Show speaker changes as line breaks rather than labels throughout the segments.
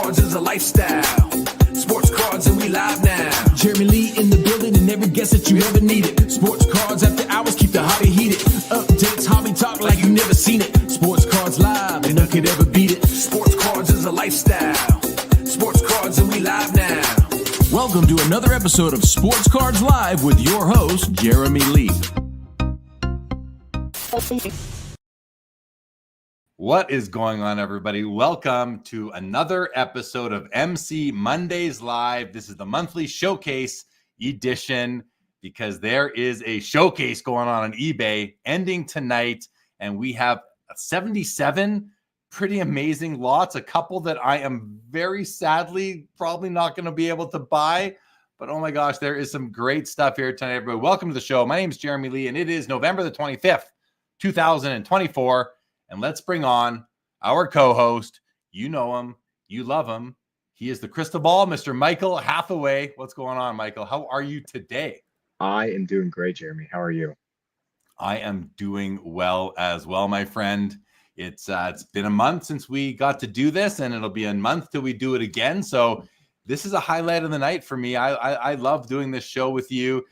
cards is a lifestyle. Sports cards and we live now. Jeremy Lee in the building and every guest that you ever needed. Sports cards after hours keep the hobby heated. Updates, hobby talk like you never seen it. Sports cards live and none could ever beat it. Sports cards is a lifestyle. Sports cards and we live now. Welcome to another episode of Sports Cards Live with your host, Jeremy Lee.
What is going on, everybody? Welcome to another episode of MC Mondays Live. This is the monthly showcase edition because there is a showcase going on eBay ending tonight, and we have 77 pretty amazing lots, a couple that I am very sadly probably not going to be able to buy, but oh my gosh, there is some great stuff here tonight, everybody. Welcome to the show. My name is Jeremy Lee, and it is November the 25th, 2024. And let's bring on our co-host. You know him. You love him. He is the crystal ball, Mr. Michael Hathaway. What's going on, Michael? How are you today?
I am doing great, Jeremy. How are you?
I am doing well as well, my friend. It's been a month since we got to do this, and it'll be a month till we do it again. So this is a highlight of the night for me. I love doing this show with you.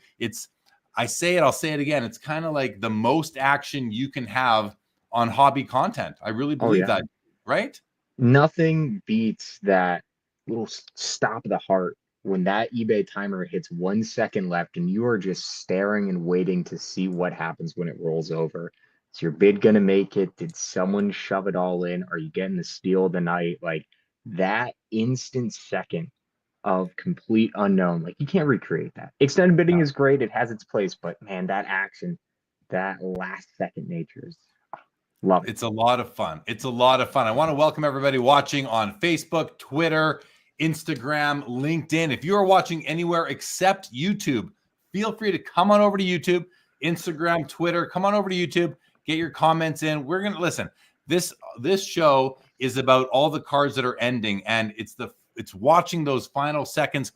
I'll say it again. It's kind of like the most action you can have on hobby content. I really believe that, right?
Nothing beats that little stop of the heart when that eBay timer hits 1 second left and you are just staring and waiting to see what happens when it rolls over. Is your bid going to make it? Did someone shove it all in? Are you getting the steal of the night? Like that instant second of complete unknown, like you can't recreate that. Extended bidding is great. It has its place, but man, that action, that last second nature is love it.
It's a lot of fun. It's a lot of fun. I want to welcome everybody watching on Facebook, Twitter, Instagram, LinkedIn. If you are watching anywhere except YouTube, feel free to come on over to YouTube, Instagram, Twitter. Come on over to YouTube. Get your comments in. We're going to listen. This show is about all the cards that are ending, and it's watching those final seconds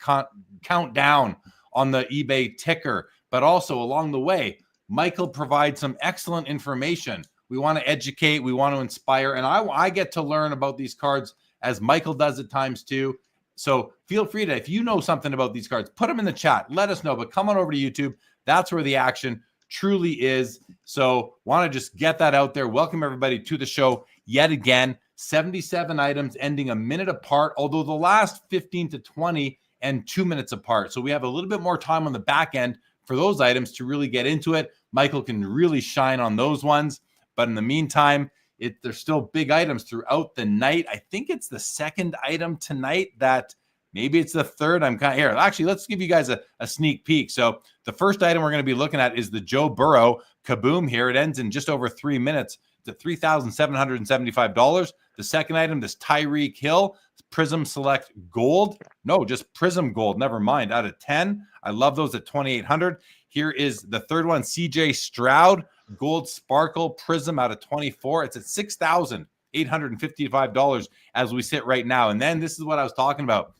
count down on the eBay ticker. But also along the way, Michael provides some excellent information. We want to educate. We want to inspire. And I get to learn about these cards as Michael does at times too. So feel free to, if you know something about these cards, put them in the chat. Let us know. But come on over to YouTube. That's where the action truly is. So want to just get that out there. Welcome everybody to the show yet again. 77 items ending a minute apart, although the last 15 to 20 and 2 minutes apart. So we have a little bit more time on the back end for those items to really get into it. Michael can really shine on those ones. But in the meantime, there's still big items throughout the night. I think it's the second item tonight that maybe it's the third. I'm kind of here. Actually, let's give you guys a sneak peek. So the first item we're going to be looking at is the Joe Burrow Kaboom here. It ends in just over 3 minutes to $3,775. The second item, this Tyreek Hill Prism Select Gold. No, just Prism Gold. Never mind. Out of 10. I love those at $2,800. Here is the third one, CJ Stroud Gold Sparkle Prism out of 24. It's at $6,855 as we sit right now. And then this is what I was talking about.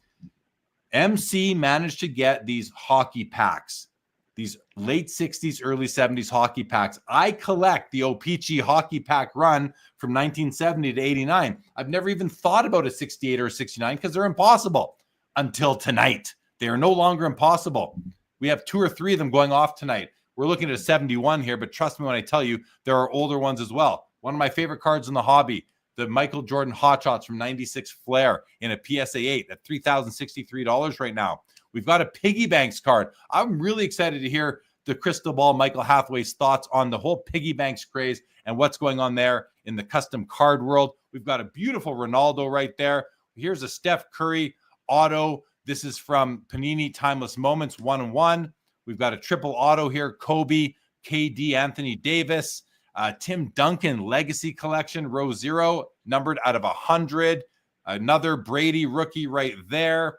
MC managed to get these hockey packs, these late 60s, early 70s hockey packs. I collect the O-Pee-Chee hockey pack run from 1970 to 89. I've never even thought about a 68 or a 69 because they're impossible until tonight. They are no longer impossible. We have 2 or 3 of them going off tonight. We're looking at a 71 here, but trust me when I tell you, there are older ones as well. One of my favorite cards in the hobby, the Michael Jordan Hot Shots from 96 Flair in a PSA 8 at $3,063 right now. We've got a Piggy banx card. I'm really excited to hear the crystal ball Michael Hathaway's thoughts on the whole Piggy banx craze and what's going on there in the custom card world. We've got a beautiful Ronaldo right there. Here's a Steph Curry auto. This is from Panini Timeless Moments 1-1. We've got a triple auto here, Kobe, KD, Anthony Davis, Tim Duncan Legacy Collection, row 0, numbered out of 100. Another Brady rookie right there.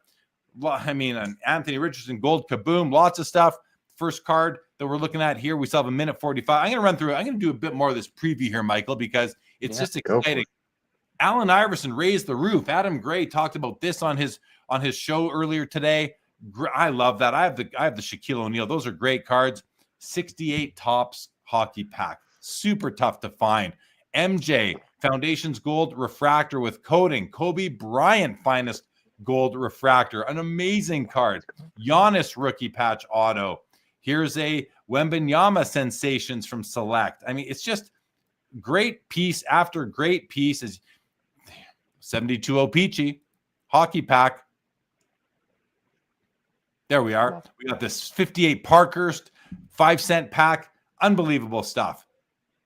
I mean, an Anthony Richardson Gold Kaboom, lots of stuff. First card that we're looking at here, we still have a minute 45. I'm going to run through it. I'm going to do a bit more of this preview here, Michael, because it's just exciting. Allen Iverson raised the roof. Adam Gray talked about this on his show earlier today. I love that. I have the Shaquille O'Neal. Those are great cards. 68 Topps hockey pack. Super tough to find. MJ, Foundations Gold Refractor with coating. Kobe Bryant, Finest Gold Refractor. An amazing card. Giannis rookie patch auto. Here's a Wembanyama Sensations from Select. I mean, it's just great piece after great piece. Is 72 O-Pee-Chee hockey pack. There we are. We got this 58 Parkhurst 5-cent pack. Unbelievable stuff.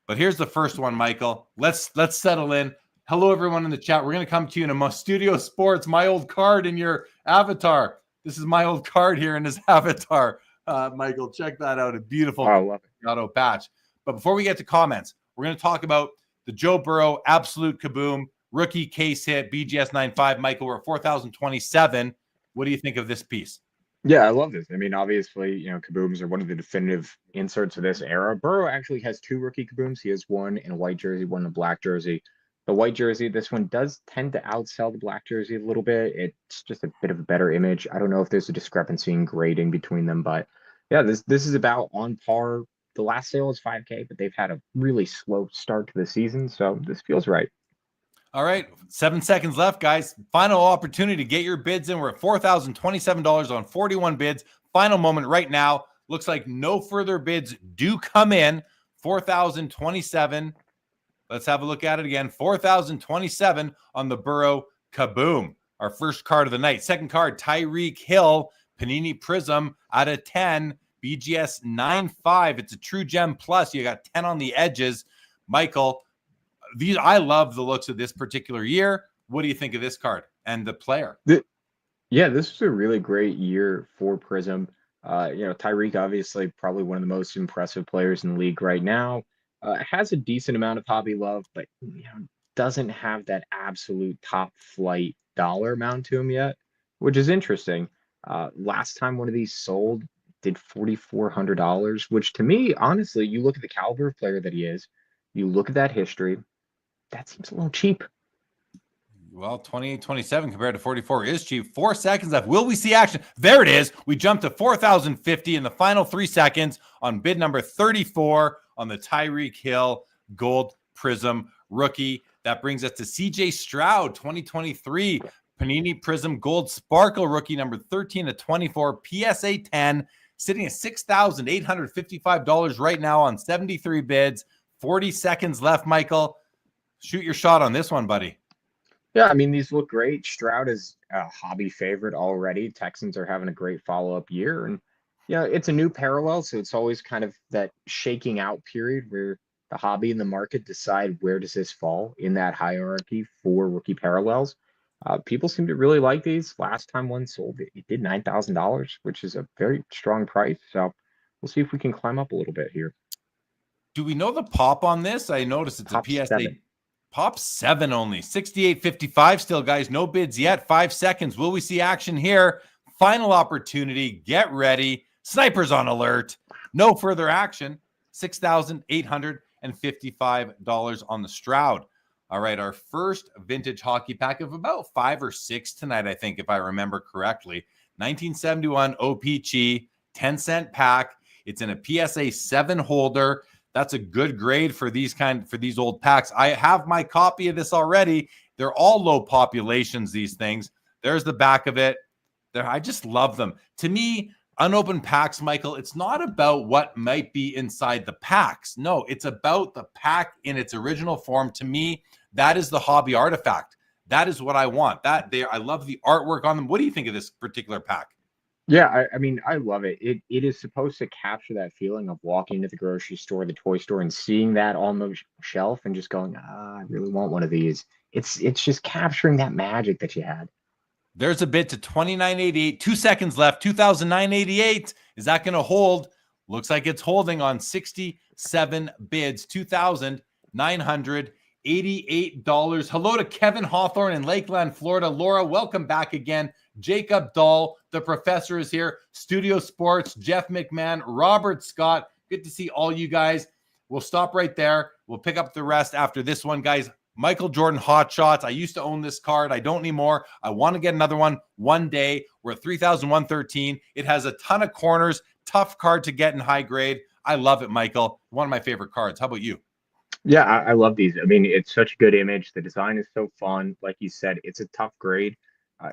But here's the first one, Michael. Let's settle in. Hello, everyone in the chat. We're going to come to you in a Studio Sports, my old card in your avatar. This is my old card here in his avatar. Michael, check that out. A beautiful auto patch. But before we get to comments, we're going to talk about the Joe Burrow absolute kaboom rookie case hit BGS 95. Michael, we're at 4,027. What do you think of this piece?
Yeah, I love this. I mean, obviously, you know, kabooms are one of the definitive inserts of this era. Burrow actually has 2 rookie kabooms. He has one in a white jersey, one in a black jersey. The white jersey, this one does tend to outsell the black jersey a little bit. It's just a bit of a better image. I don't know if there's a discrepancy in grading between them, but yeah, this is about on par. The last sale was 5K, but they've had a really slow start to the season, so this feels right.
All right, 7 seconds left, guys. Final opportunity to get your bids in. We're at $4,027 on 41 bids. Final moment right now. Looks like no further bids do come in. 4,027. Let's have a look at it again. 4,027 on the Burrow Kaboom. Our first card of the night. Second card, Tyreek Hill, Panini Prism out of 10. BGS 9.5. It's a True Gem Plus. You got 10 on the edges. Michael, I love the looks of this particular year. What do you think of this card and the player?
Yeah, this was a really great year for Prism. You know, Tyreek, obviously, probably one of the most impressive players in the league right now. Has a decent amount of hobby love, but you know, doesn't have that absolute top flight dollar amount to him yet, which is interesting. Last time one of these sold did $4,400, which to me, honestly, you look at the caliber of player that he is, you look at that history, that seems a little cheap.
Well, 28.27 compared to 44 is cheap. 4 seconds left. Will we see action? There it is. We jumped to 4,050 in the final 3 seconds on bid number 34 on the Tyreek Hill Gold Prism rookie. That brings us to CJ Stroud, 2023 Panini Prism Gold Sparkle rookie number 13 to 24, PSA 10, sitting at $6,855 right now on 73 bids. 40 seconds left, Michael. Shoot your shot on this one, buddy.
Yeah, I mean, these look great. Stroud is a hobby favorite already. Texans are having a great follow-up year. And, you know, it's a new parallel, so it's always kind of that shaking out period where the hobby and the market decide where does this fall in that hierarchy for rookie parallels. People seem to really like these. Last time one sold, it did $9,000, which is a very strong price. So we'll see if we can climb up a little bit here.
Do we know the pop on this? I noticed it's
Pop
a PSA.
7.
Pop 7 only. 68.55 still, guys. No bids yet. 5 seconds. Will we see action here? Final opportunity. Get ready. Snipers on alert. No further action. $6,855 on the Stroud. All right, our first vintage hockey pack of about 5 or 6 tonight, I think, if I remember correctly. 1971 OPG, 10-cent pack. It's in a PSA 7 holder. That's a good grade for these old packs. I have my copy of this already. They're all low populations, these things. There's the back of it. I just love them. To me, unopened packs, Michael, it's not about what might be inside the packs. No, it's about the pack in its original form. To me, that is the hobby artifact. That is what I want. I love the artwork on them. What do you think of this particular pack?
Yeah, I mean, I love it. It is supposed to capture that feeling of walking into the grocery store, the toy store, and seeing that on the shelf and just going, I really want one of these. It's just capturing that magic that you had.
There's a bid to $29.88. 2 seconds left. $2,988. Is that going to hold? Looks like it's holding on 67 bids. $2,988. Hello to Kevin Hawthorne in Lakeland, Florida. Laura, welcome back again. Jacob Dahl, the professor, is here. Studio Sports, Jeff McMahon, Robert Scott. Good to see all you guys. We'll stop right there. We'll pick up the rest after this one, guys. Michael Jordan Hot Shots. I used to own this card. I don't anymore. I want to get another one day. We're at 3,113. It has a ton of corners. Tough card to get in high grade. I love it, Michael. One of my favorite cards. How about you?
Yeah, I love these. I mean, it's such a good image. The design is so fun. Like you said, it's a tough grade.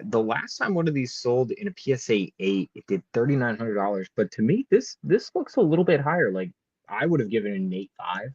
The last time one of these sold in a PSA 8, it did $3,900. But to me, this looks a little bit higher. Like I would have given it an 8.5,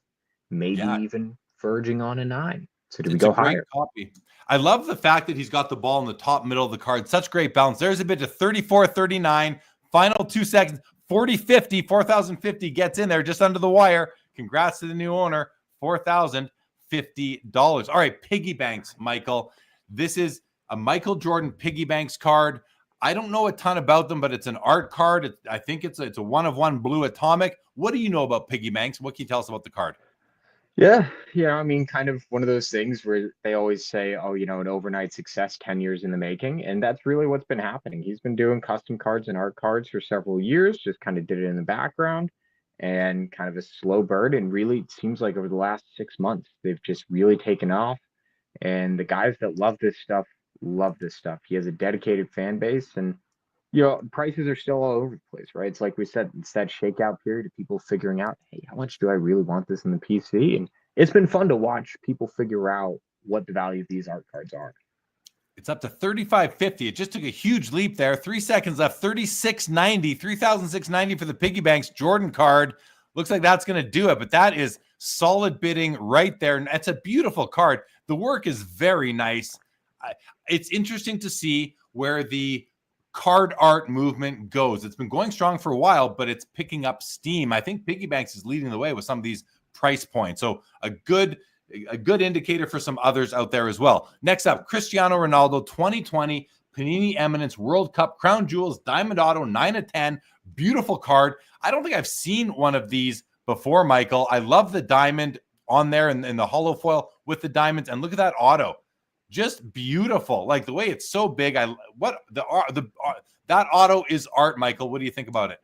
maybe
Yeah,
even verging on a 9. So do we
it's a
go
great
higher?
copy. I love the fact that he's got the ball in the top middle of the card. Such great balance. There's a bit to 34-39. Final 2 seconds. 40-50. 4,050 gets in there just under the wire. Congrats to the new owner. $4,050. All right, piggy banks, Michael. This is a Michael Jordan piggy banks card. I don't know a ton about them, but it's an art card. I think it's a one-of-one blue atomic. What do you know about piggy banks? What can you tell us about the card?
Yeah, I mean, kind of one of those things where they always say, oh, an overnight success, 10 years in the making. And that's really what's been happening. He's been doing custom cards and art cards for several years, just kind of did it in the background and kind of a slow burn. And really, it seems like over the last 6 months, they've just really taken off. And the guys that love this stuff love this stuff. He has a dedicated fan base, and prices are still all over the place, right? It's like we said, it's that shakeout period of people figuring out, hey, how much do I really want this in the PC? And it's been fun to watch people figure out what the value of these art cards are.
It's up to 35.50. It just took a huge leap there. 3 seconds left. 36.90. 3,690 for the piggy banks Jordan card. Looks like that's going to do it, but that is solid bidding right there. And it's a beautiful card. The work is very nice. It's interesting to see where the card art movement goes. It's been going strong for a while, but it's picking up steam. I think piggy banks is leading the way with some of these price points. So a good indicator for some others out there as well. Next up, Cristiano Ronaldo 2020 Panini Eminence World Cup Crown Jewels Diamond Auto 9 of 10. Beautiful card. I don't think I've seen one of these before, Michael. I love the diamond on there and the hollow foil with the diamonds. And look at that auto. Just beautiful. Like the way it's so big. That auto is art, Michael. What do you think about it?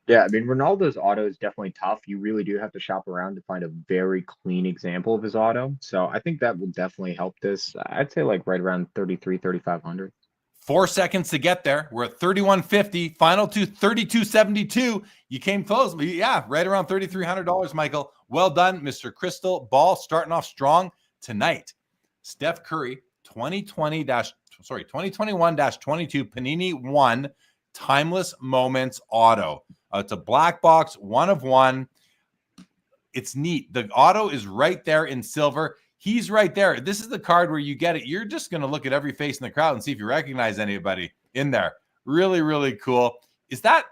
Yeah, I mean, Ronaldo's auto is definitely tough. You really do have to shop around to find a very clean example of his auto. So I think that will definitely help this. I'd say like right around 3,500.
4 seconds to get there. We're at 31.50. Final to 32.72. You came close. Yeah, right around $3,300, Michael. Well done, Mr. Crystal Ball. Starting off strong tonight. Steph Curry, 2021-22 Panini 1 Timeless Moments Auto. It's a black box, 1 of 1. It's neat. The auto is right there in silver. He's right there. This is the card where you get it. You're just going to look at every face in the crowd and see if you recognize anybody in there. Really, really cool. Is that?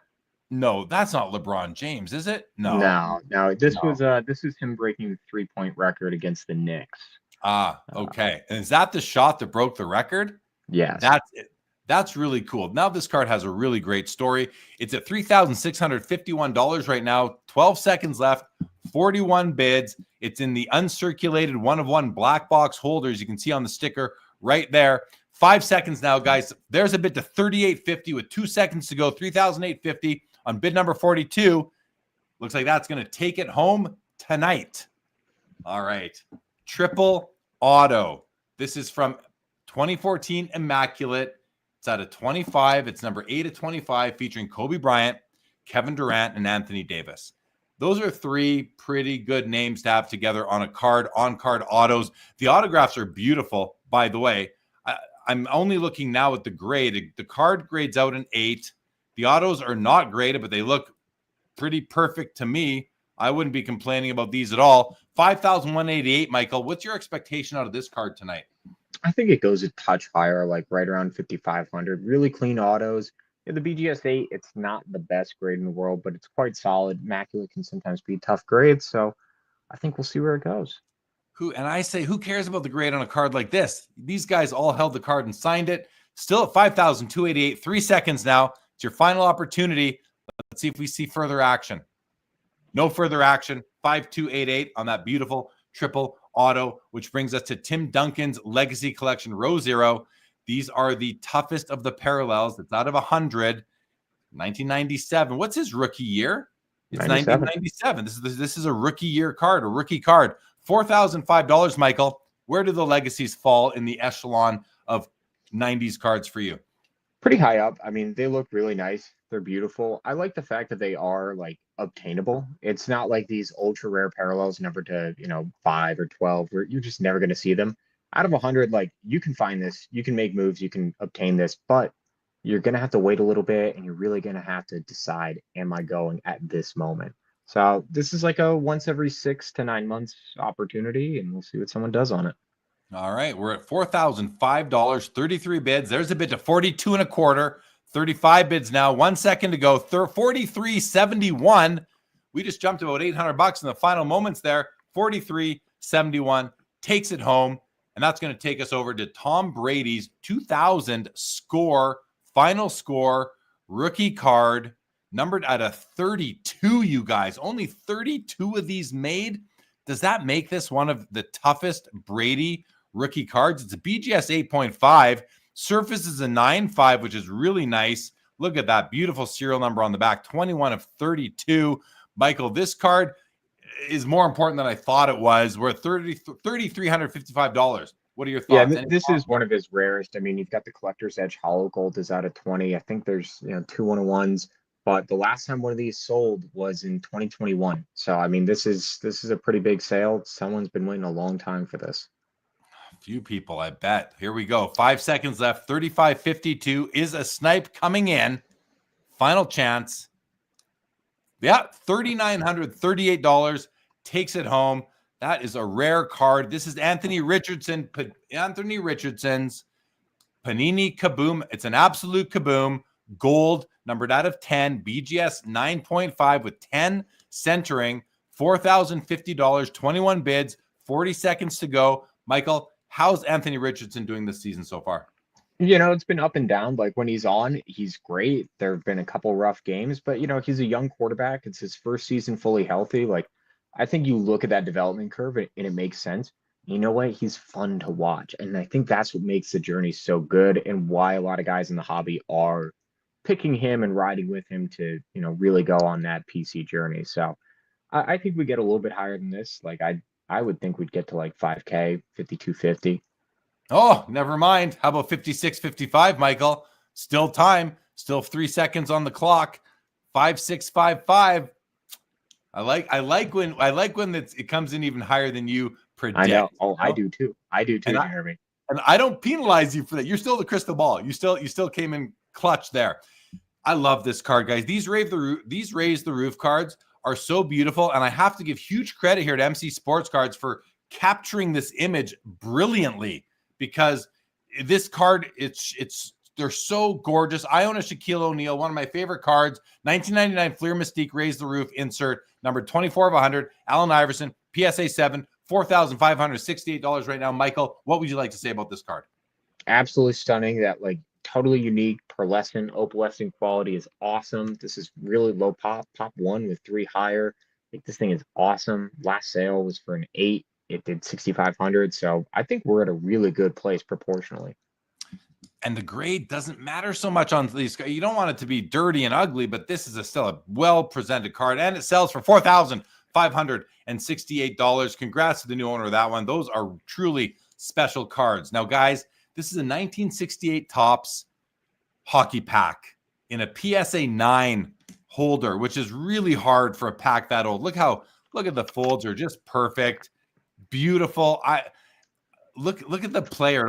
No, that's not LeBron James, is it?
No. This was him breaking the 3-point record against the Knicks.
Okay. And is that the shot that broke the record?
Yes.
That's it. That's really cool. Now this card has a really great story. It's at $3,651 right now. 12 seconds left. 41 bids. It's in the uncirculated 1 of 1 black box holders. You can see on the sticker right there. 5 seconds now, guys. There's a bid to $3,850 with 2 seconds to go. $3,850 on bid number 42. Looks like that's going to take it home tonight. All right. Triple auto. This is from 2014 Immaculate. It's out of 25. It's number 8 of 25, featuring Kobe Bryant, Kevin Durant, and Anthony Davis. Those are 3 pretty good names to have together on a card, on-card autos. The autographs are beautiful, by the way. I'm only looking now at the grade. The card grades out an 8. The autos are not graded, but they look pretty perfect to me. I wouldn't be complaining about these at all. 5,188, Michael. What's your expectation out of this card tonight?
I think it goes a touch higher, like right around 5,500. Really clean autos. The BGS 8, it's not the best grade in the world, but it's quite solid. Immaculate can sometimes be tough grades, so I think we'll see where it goes.
Who cares about the grade on a card like this? These guys all held the card and signed it. Still at 5,288. 3 seconds now. It's your final opportunity. Let's see if we see further action. No further action. 5,288 on that beautiful triple auto, which brings us to Tim Duncan's Legacy Collection Row 0. These are the toughest of the parallels. It's out of 100. 1997. What's his rookie year? It's 1997. This is a rookie year card, a rookie card. $4,005, Michael. Where do the legacies fall in the echelon of 90s cards for you?
Pretty high up. I mean, they look really nice. They're beautiful. I like the fact that they are like obtainable. It's not like these ultra rare parallels, number to 5 or 12, where you're just never going to see them. Out of 100, like you can find this, you can make moves, you can obtain this, but you're going to have to wait a little bit, and you're really going to have to decide, am I going at this moment? So this is like a once every 6 to 9 months opportunity, and we'll see what someone does on it.
All right, we're at $4,005, 33 bids. There's a bid to 42 and a quarter, 35 bids now. 1 second to go. 43.71. We just jumped about $800 in the final moments there. 43.71 takes it home, and that's going to take us over to Tom Brady's 2000 final score rookie card, numbered at a 32. You guys, only 32 of these made. Does that make this one of the toughest Brady rookie cards? It's a BGS 8.5. Surface is a 9.5, which is really nice. Look at that beautiful serial number on the back, 21 of 32. Michael, this card is more important than I thought it was. We're at $3,355. What are your thoughts?
Yeah, this is one of his rarest. I mean, you've got the collector's edge hollow gold is out of 20. I think there's 2 101s, but the last time one of these sold was in 2021. So I mean, this is a pretty big sale. Someone's been waiting a long time for this.
Few people, I bet. Here we go. 5 seconds left. 35.52 is a snipe coming in. Final chance. Yeah, $3,938 takes it home. That is a rare card. This is Anthony Richardson's Panini Kaboom. It's an absolute Kaboom. Gold, numbered out of 10. BGS 9.5 with 10 centering. $4,050, 21 bids, 40 seconds to go. Michael, how's Anthony Richardson doing this season so far?
It's been up and down. Like when he's on, he's great. There have been a couple rough games, but he's a young quarterback. It's his first season fully healthy. Like I think you look at that development curve and it makes sense. You know what? He's fun to watch. And I think that's what makes the journey so good and why a lot of guys in the hobby are picking him and riding with him to, really go on that PC journey. So I think we get a little bit higher than this. Like I would think we'd get to like 5K, 5,250.
Oh, never mind. How about 56.55, Michael? Still time. Still 3 seconds on the clock. 5,655. I like when it comes in even higher than you predict.
I know. Oh, I do too. Jeremy.
And I don't penalize you for that. You're still the crystal ball. You still came in clutch there. I love this card, guys. These raise the roof cards are so beautiful, and I have to give huge credit here to MC Sports Cards for capturing this image brilliantly, because this card, they're so gorgeous. I own a Shaquille O'Neal, one of my favorite cards, 1999 Fleer Mystique Raise the Roof insert, number 24 of 100, Allen Iverson, PSA 7, $4,568 right now. Michael, what would you like to say about this card?
Absolutely stunning. That like totally unique pearlescent, opalescent quality is awesome. This is really low pop 1 with 3 higher. Like this thing is awesome. Last sale was for an 8. It did 6,500. So I think we're at a really good place proportionally.
And the grade doesn't matter so much on these. You don't want it to be dirty and ugly, but this is still a well-presented card, and it sells for $4,568. Congrats to the new owner of that one. Those are truly special cards. Now, guys, this is a 1968 Topps hockey pack in a PSA 9 holder, which is really hard for a pack that old. Look at the folds are just perfect, beautiful. Look at the player.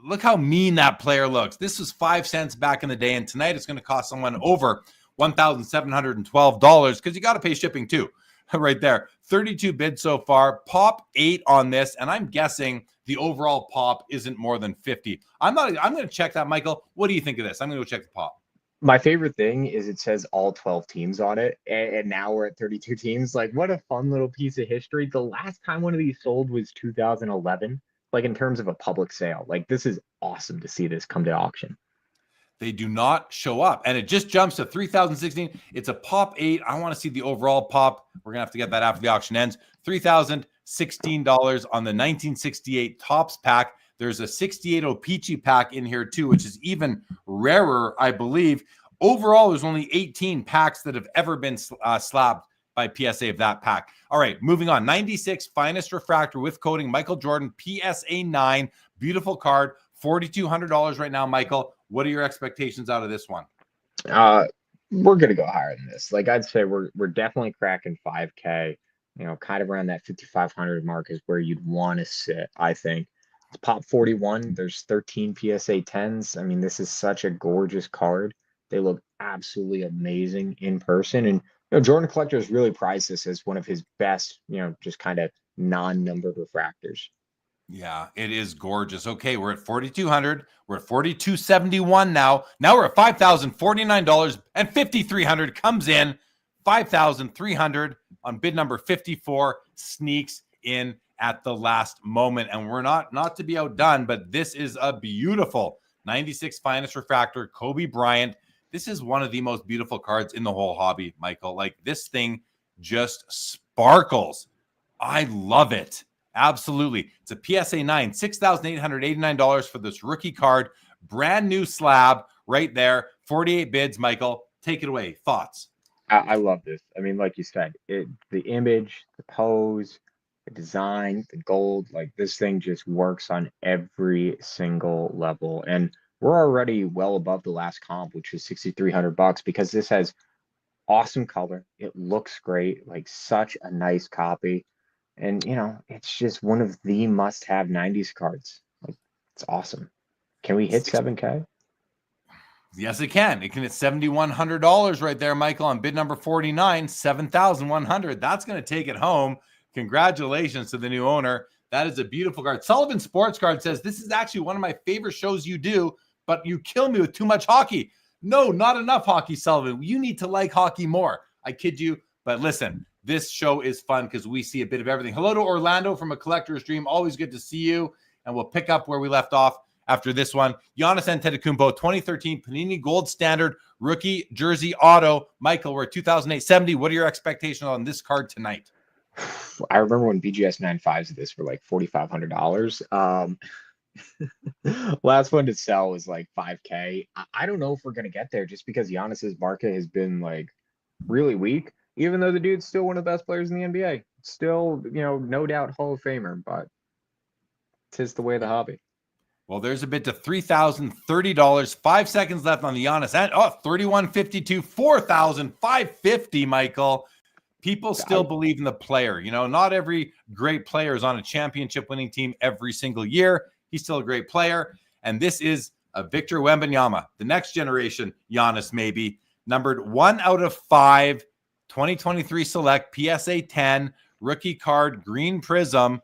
Look how mean that player looks. This was 5 cents back in the day, and tonight it's going to cost someone over $1,712 because you got to pay shipping too. Right there. 32 bids so far. Pop 8 on this, and I'm guessing the overall pop isn't more than 50. I'm going to check that, Michael. What do you think of this? I'm going to go check the pop.
My favorite thing is it says all 12 teams on it, and now we're at 32 teams. Like, what a fun little piece of history. The last time one of these sold was 2011. Like in terms of a public sale, like this is awesome to see this come to auction.
They do not show up, and it just jumps to 3,016. It's a pop 8. I want to see the overall pop. We're gonna have to get that after the auction ends. $3,016 on the 1968 Topps pack. There's a 68 O-Pee-Chee pack in here too, which is even rarer, I believe. Overall, there's only 18 packs that have ever been slabbed by PSA of that pack. All right, moving on. 96 finest refractor with coating, Michael Jordan, PSA 9. Beautiful card. $4,200 right now, Michael. What are your expectations out of this one?
we're gonna go higher than this. Like I'd say we're definitely cracking 5K. You know, kind of around that 5,500 mark is where you'd want to sit. I think it's pop 41. There's 13 PSA 10s. I mean, this is such a gorgeous card. They look absolutely amazing in person, and Jordan Collectors really prized this as one of his best. Just kind of non-numbered refractors.
Yeah, it is gorgeous. Okay, we're at 4,200. We're at 4,271 now. Now we're at $5,049 and 5,300 comes in. 5,300 on bid number 54 sneaks in at the last moment. And we're not to be outdone, but this is a beautiful 96 finest refractor, Kobe Bryant. This is one of the most beautiful cards in the whole hobby, Michael. Like, this thing just sparkles. I love it. Absolutely. It's a PSA 9, $6,889 for this rookie card. Brand new slab right there. 48 bids, Michael. Take it away. Thoughts?
I love this. I mean, like you said, the image, the pose, the design, the gold, like this thing just works on every single level. And we're already well above the last comp, which is $6,300 because this has awesome color. It looks great, like such a nice copy. And it's just one of the must-have 90s cards. Like, it's awesome. Can we hit 7K?
Yes, it can. It can hit $7,100 right there, Michael, on bid number 49, 7,100. That's going to take it home. Congratulations to the new owner. That is a beautiful card. Sullivan Sports Card says, this is actually one of my favorite shows you do, but you kill me with too much hockey. No, not enough hockey, Sullivan. You need to like hockey more. I kid you. But listen, this show is fun because we see a bit of everything. Hello to Orlando from A Collector's Dream. Always good to see you. And we'll pick up where we left off after this one. Giannis Antetokounmpo, 2013 Panini Gold Standard rookie jersey auto. Michael, we're at 2008-70. What are your expectations on this card tonight?
I remember when BGS 95s of this were like $4,500. Last one to sell was like 5K. I don't know if we're gonna get there just because Giannis's market has been like really weak, even though the dude's still one of the best players in the NBA. Still, no doubt Hall of Famer, but 'tis the way of the hobby.
Well, there's a bid to $3,030. 5 seconds left on the Giannis. And 31.52, 4,550, Michael. People still believe in the player. Not every great player is on a championship winning team every single year. He's still a great player. And this is a Victor Wembanyama, the next generation Giannis, maybe. Numbered 1 out of 5, 2023 select, PSA 10, rookie card, green prism.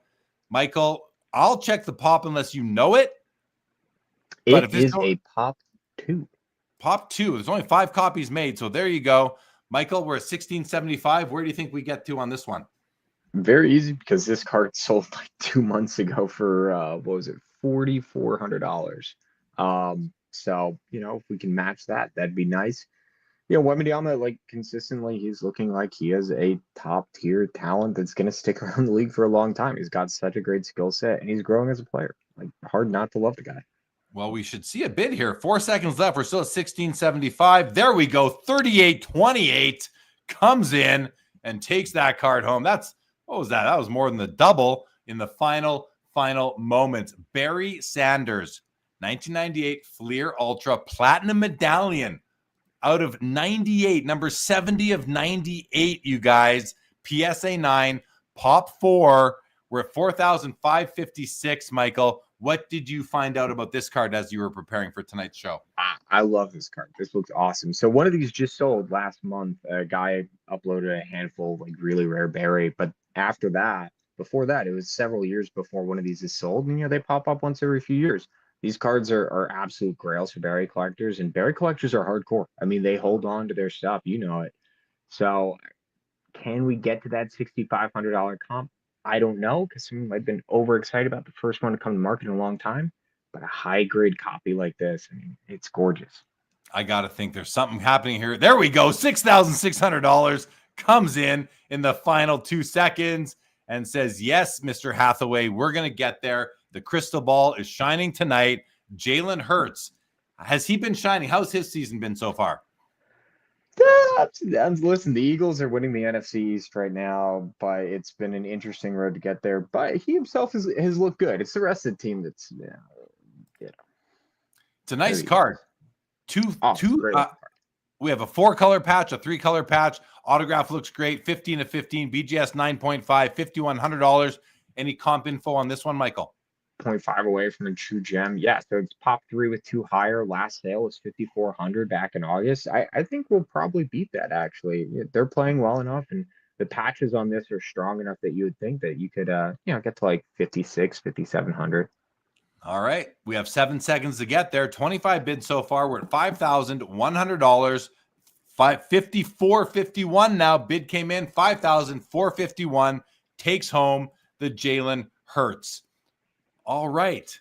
Michael, I'll check the pop unless you know it.
But it is a pop 2.
Pop 2. There's only 5 copies made. So there you go. Michael, we're at 1675. Where do you think we get to on this one?
Very easy because this card sold like 2 months ago for what was it, $4,400. So if we can match that, that'd be nice. Wembanyama, like consistently, he's looking like he has a top tier talent that's going to stick around the league for a long time. He's got such a great skill set, and he's growing as a player. Like, hard not to love the guy.
Well, we should see a bid here. 4 seconds left. We're still at 1675. There we go. 38.28 comes in and takes that card home. What was that? That was more than the double in the final moments. Barry Sanders, 1998 Fleer Ultra Platinum Medallion out of 98, number 70 of 98, you guys. PSA 9, Pop 4. We're at 4,556, Michael. What did you find out about this card as you were preparing for tonight's show?
I love this card. This looks awesome. So one of these just sold last month. A guy uploaded a handful of like really rare Barry, but before that, it was several years before one of these is sold. And they pop up once every few years. These cards are absolute grails for Barry collectors, and Barry collectors are hardcore. I mean, they hold on to their stuff. You know it. So can we get to that $6,500 comp? I don't know, because I've been overexcited about the first one to come to market in a long time. But a high grade copy like this, I mean, it's gorgeous.
I got to think there's something happening here. There we go. $6,600 comes in the final 2 seconds and says, yes, Mr. Hathaway, we're going to get there. The crystal ball is shining tonight. Jalen Hurts, has he been shining? How's his season been so far?
Listen, the Eagles are winning the NFC East right now, but it's been an interesting road to get there. But he himself has looked good. It's the rest of the team that's,
It's a nice card. Two We have a 4-color patch, a 3-color patch. Autograph looks great. 15 of 15. BGS 9.5. $5,100. Any comp info on this one, Michael?
0.5 away from a true gem. Yeah, so it's pop 3 with 2 higher. Last sale was 5,400 back in August. I think we'll probably beat that, actually. They're playing well enough, and the patches on this are strong enough that you would think that you could get to like 56, 5,700.
All right. We have 7 seconds to get there. 25 bids so far. We're at $5,100. 54.51 now. Bid came in. 5,451. Takes home the Jalen Hurts. All right.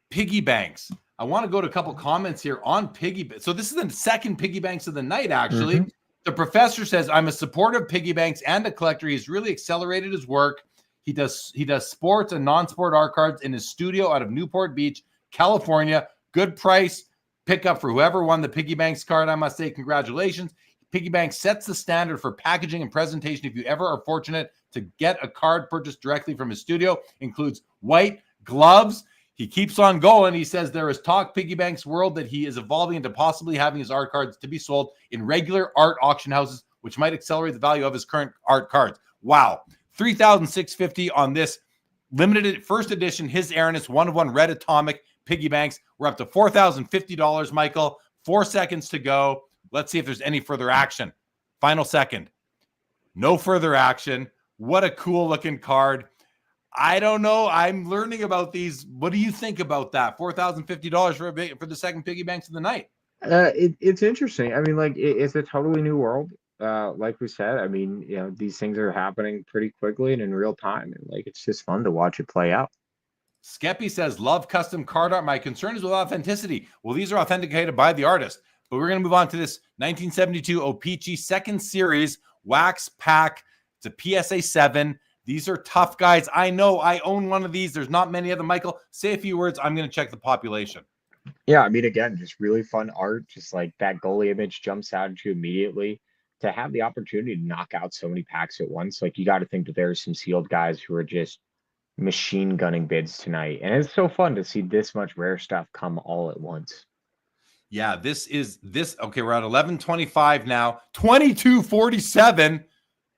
Piggy banks. I want to go to a couple comments here on piggy. So this is the second piggy banks of the night, actually. Mm-hmm. The professor says, I'm a supporter of piggy banks and a collector. He's really accelerated his work. He does sports and non-sport art cards in his studio out of Newport Beach, California. Good price pickup for whoever won the piggy banks card. I must say, congratulations. Piggy banks sets the standard for packaging and presentation. If you ever are fortunate to get a card purchased directly from his studio, includes white gloves. He keeps on going. He says there is talk piggy banks world that he is evolving into possibly having his art cards to be sold in regular art auction houses, which might accelerate the value of his current art cards. Wow. $3,650 on this limited first edition His Airness 1-of-1 red atomic piggy banks. We're up to $4,050, Michael. 4 seconds to go. Let's see if there's any further action. Final second. No further action. What a cool looking card. I don't know. I'm learning about these. What do you think about that? $4,050 for the second piggy banks of the night.
It's interesting. I mean, like it's a totally new world. Like we said, I mean, these things are happening pretty quickly and in real time, and like it's just fun to watch it play out.
Skeppy says, love custom card art. My concern is with authenticity. Well, these are authenticated by the artist. But we're going to move on to this 1972 O-Pee-Chee second series wax pack. It's a PSA 7. These are tough guys. I know. I own one of these. There's not many of them. Michael, say a few words. I'm going to check the population.
Yeah, I mean, again, just really fun art. Just like that goalie image jumps out at you immediately. To have the opportunity to knock out so many packs at once, like you got to think that there's some sealed guys who are just machine gunning bids tonight. And it's so fun to see this much rare stuff come all at once.
Yeah, this. Okay, we're at 11:25 now. 22:47.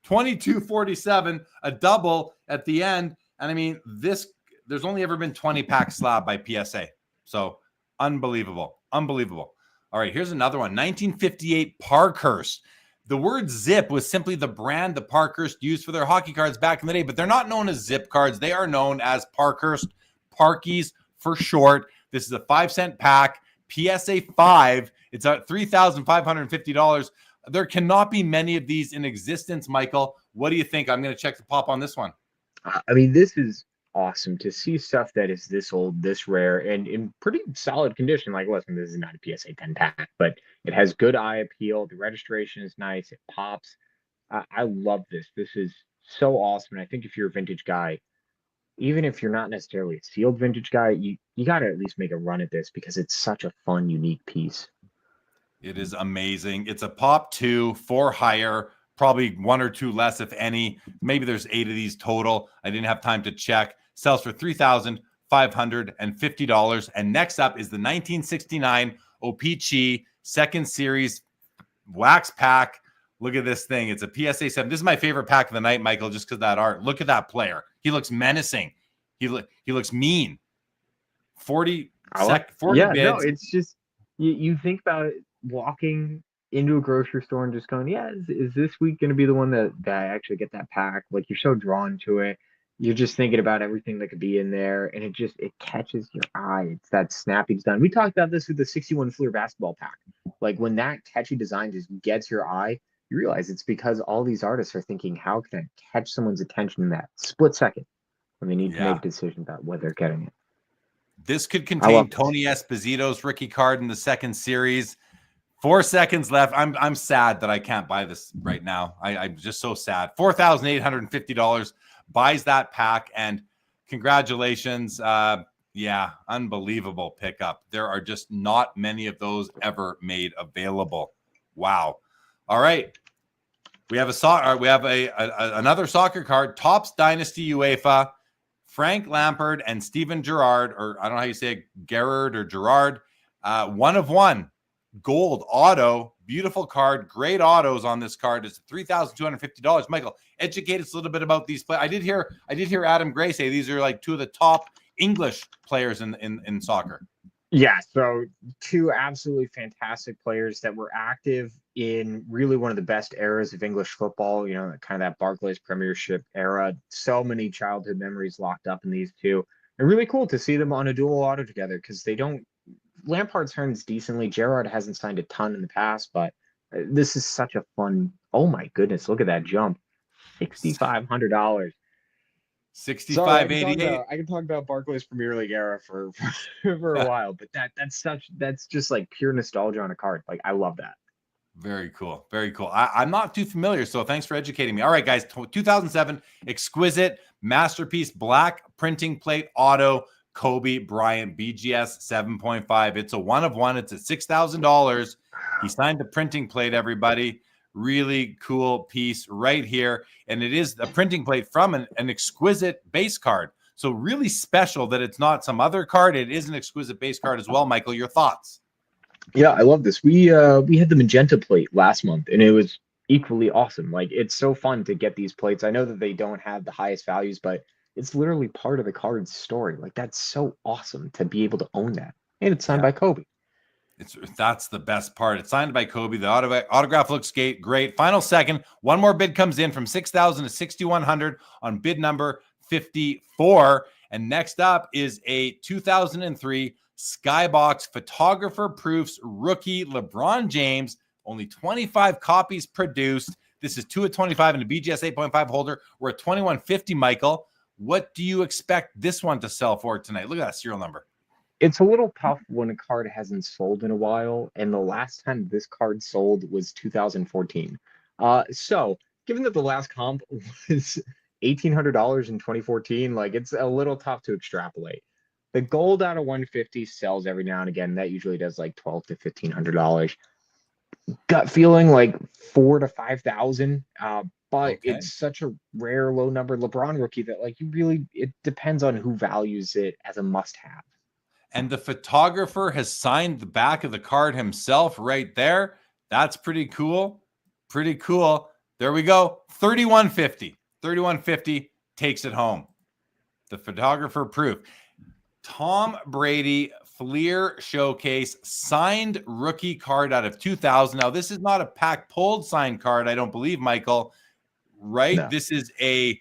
22:47, a double at the end. And I mean, there's only ever been 20 pack slab by PSA. So unbelievable. Unbelievable. All right, here's another one. 1958 Parkhurst. The word zip was simply the brand the Parkhurst used for their hockey cards back in the day, but they're not known as zip cards. They are known as Parkhurst, Parkies for short. This is a 5-cent pack, PSA 5. It's at $3,550. There cannot be many of these in existence, Michael. What do you think? I'm going to check the pop on this one.
I mean, this is awesome to see stuff that is this old, this rare, and in pretty solid condition. Like, listen, this is not a PSA 10 pack, but it has good eye appeal. The registration is nice. It pops. I love this. This is so awesome. And I think if you're a vintage guy, even if you're not necessarily a sealed vintage guy, you got to at least make a run at this because it's such a fun, unique piece.
It is amazing. It's a pop 2 for hire, probably 1 or 2 less, if any. Maybe there's 8 of these total. I didn't have time to check. Sells for $3,550. And next up is the 1969 O-Pee-Chee second series wax pack. Look at this thing. It's a PSA 7. This is my favorite pack of the night, Michael, just because of that art. Look at that player. He looks menacing. He looks mean. 40 bids.
No, it's just you think about it, walking into a grocery store and just going, yeah, is this week going to be the one that I actually get that pack? Like, you're so drawn to it. You're just thinking about everything that could be in there, and it catches your eye. It's that snappy design. We talked about this with the 61 Fleer basketball pack. Like, when that catchy design just gets your eye, you realize it's because all these artists are thinking, how can I catch someone's attention in that split second when they need to make a decision about whether they're getting it.
This could contain Tony Esposito's rookie card in the second series. 4 seconds left. I'm sad that I can't buy this right now. I'm just so sad. $4,850 buys that pack, and congratulations. Unbelievable pickup. There are just not many of those ever made available. Wow. All right. We have another soccer card, Topps Dynasty UEFA, Frank Lampard and Steven Gerrard, or I don't know how you say it, Gerrard or Gerrard, 1 of 1. gold auto. Beautiful card. Great autos on this card. It's $3,250. Michael, educate us a little bit about these players. I did hear Adam Gray say these are like two of the top English players in soccer.
Yeah, so two absolutely fantastic players that were active in really one of the best eras of English football, kind of that Barclays Premiership era. So many childhood memories locked up in these two. And really cool to see them on a dual auto together because they don't. Lampard turns decently. Gerrard hasn't signed a ton in the past, but this is such a fun. Oh my goodness, look at that jump. $6,500.
6588.
I can talk about Barclays Premier League era for for a while, but that's just like pure nostalgia on a card. Like I love that.
Very cool. Very cool. I'm not too familiar, so thanks for educating me. All right, guys. 2007 exquisite masterpiece black printing plate auto Kobe Bryant BGS 7.5. It's a 1 of 1. It's at $6,000. He signed the printing plate, everybody. Really cool piece right here. And it is a printing plate from an exquisite base card. So really special that it's not some other card. It is an exquisite base card as well. Michael, your thoughts?
Yeah, I love this. We had the magenta plate last month, and it was equally awesome. Like it's so fun to get these plates. I know that they don't have the highest values, but it's literally part of the card's story. Like that's so awesome to be able to own that. And it's signed by Kobe.
That's the best part. It's signed by Kobe. The autograph looks great. Final second. One more bid comes in from 6,000 to 6,100 on bid number 54. And next up is a 2003 Skybox Photographer Proofs rookie LeBron James. Only 25 copies produced. This is 2 of 25 and a BGS 8.5 holder. We're at 2150, Michael. What do you expect this one to sell for tonight? Look at that serial number.
It's a little tough when a card hasn't sold in a while, and the last time this card sold was 2014. So given that the last comp was $1,800 in 2014, like it's a little tough to extrapolate. The gold out of 150 sells every now and again. That usually does like $1,200 to $1,500. Gut feeling like 4,000 to 5,000. But it's such a rare low number LeBron rookie that like it depends on who values it as a must-have.
And the photographer has signed the back of the card himself right there. That's pretty cool. Pretty cool. There we go. 3150. 3150 takes it home. The photographer proof. Tom Brady Fleer Showcase signed rookie card out of 2000. Now, this is not a pack pulled signed card, I don't believe, Michael. Right? No. This is a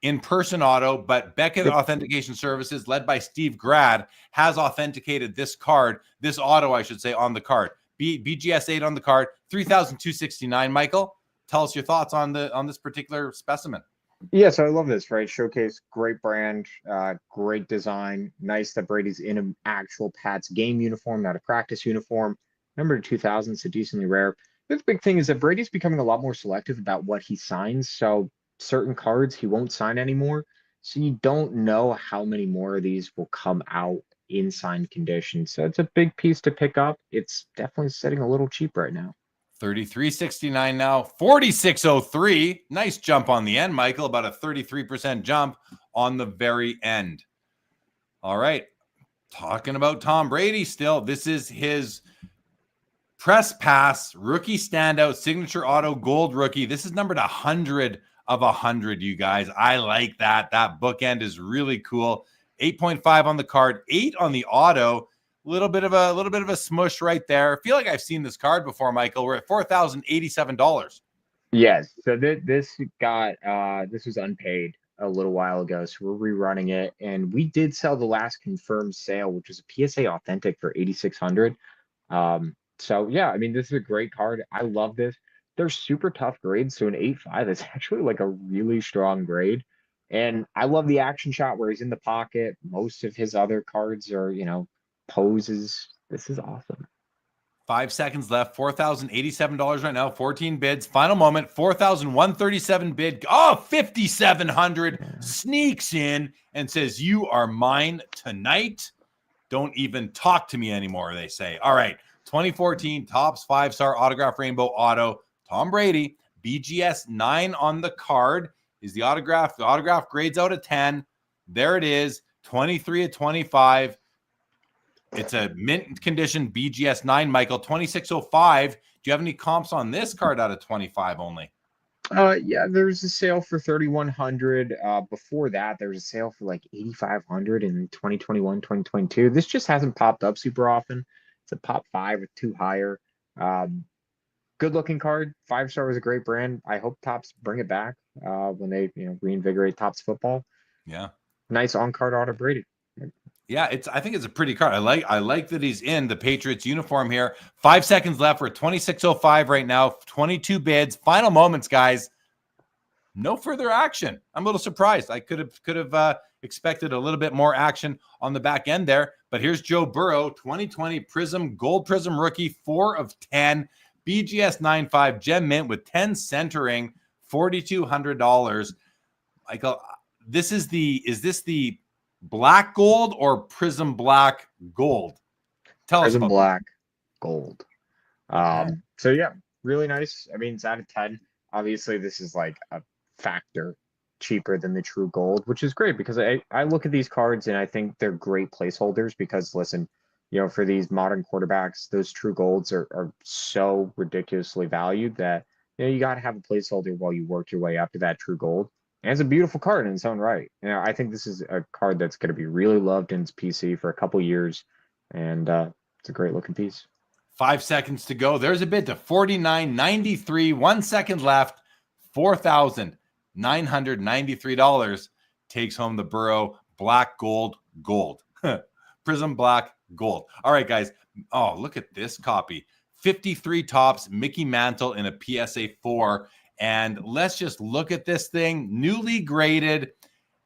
in-person auto, but Beckett Authentication Services, led by Steve Grad, has authenticated this card, this auto, I should say, on the card. BGS 8 on the card, 3,269. Michael, tell us your thoughts on this particular specimen.
Yeah, so I love this, right? Showcase, great brand, great design. Nice that Brady's in an actual Pats game uniform, not a practice uniform. Number 2000, so decently rare. The big thing is that Brady's becoming a lot more selective about what he signs. So certain cards he won't sign anymore. So you don't know how many more of these will come out in signed condition. So it's a big piece to pick up. It's definitely sitting a little cheap right now.
33.69 now, 46.03. Nice jump on the end, Michael. About a 33% jump on the very end. All right. Talking about Tom Brady still. This is his press pass rookie standout signature auto gold rookie. This is numbered 100 of 100, you guys. I like that. That bookend is really cool. 8.5 on the card, 8 on the auto. A little bit of a smush right there. I feel like I've seen this card before, Michael. We're at $4,087.
Yes. So this was unpaid a little while ago. So we're rerunning it. And we did sell the last confirmed sale, which was a PSA authentic for $8,600. So yeah, I mean, this is a great card. I love this. They're super tough grades. So an 8.5 is actually like a really strong grade. And I love the action shot where he's in the pocket. Most of his other cards are, poses. This is awesome.
5 seconds left. $4,087 right now. 14 bids. Final moment. 4,137 bid. Oh, 5,700 sneaks in and says, "You are mine tonight. Don't even talk to me anymore," they say. All right. 2014 Topps 5-star autograph rainbow auto. Tom Brady. BGS 9 on the card is the autograph. The autograph grades out of 10. There it is. 23 of 25. It's a mint condition BGS 9, Michael, 2605. Do you have any comps on this card out of 25 only?
Yeah, there's a sale for 3,100. Before that, there was a sale for like 8,500 in 2021, 2022. This just hasn't popped up super often. It's a pop 5 with 2 higher. Um, Good looking card. 5-star was a great brand. I hope Topps bring it back when they reinvigorate Topps football.
Yeah.
Nice on card auto Brady.
Yeah, I think it's a pretty card. I like that he's in the Patriots uniform here. 5 seconds left. We're at 2605 right now. 22 bids. Final moments, guys. No further action. I'm a little surprised. I could have expected a little bit more action on the back end there. But here's Joe Burrow, 2020 Prism Gold Prism rookie, 4 of 10, BGS 9.5 gem mint with 10 centering, $4,200. Michael, is this the black gold or prism black gold? Tell us
Prism
about
black gold. So yeah, really nice. I mean, it's out of 10. Obviously, this is like a factor cheaper than the true gold, which is great because I look at these cards and I think they're great placeholders because listen, for these modern quarterbacks, those true golds are so ridiculously valued that you got to have a placeholder while you work your way up to that true gold. And it's a beautiful card in its own right. I think this is a card that's going to be really loved in its PC for a couple years, and it's a great looking piece.
5 seconds to go. There's a bid to 49.93. 1 second left. $4,993 takes home the Burrow black gold. Prism black gold. All right, guys. Oh, look at this copy. 53 tops, Mickey Mantle in a PSA 4. And let's just look at this thing, newly graded,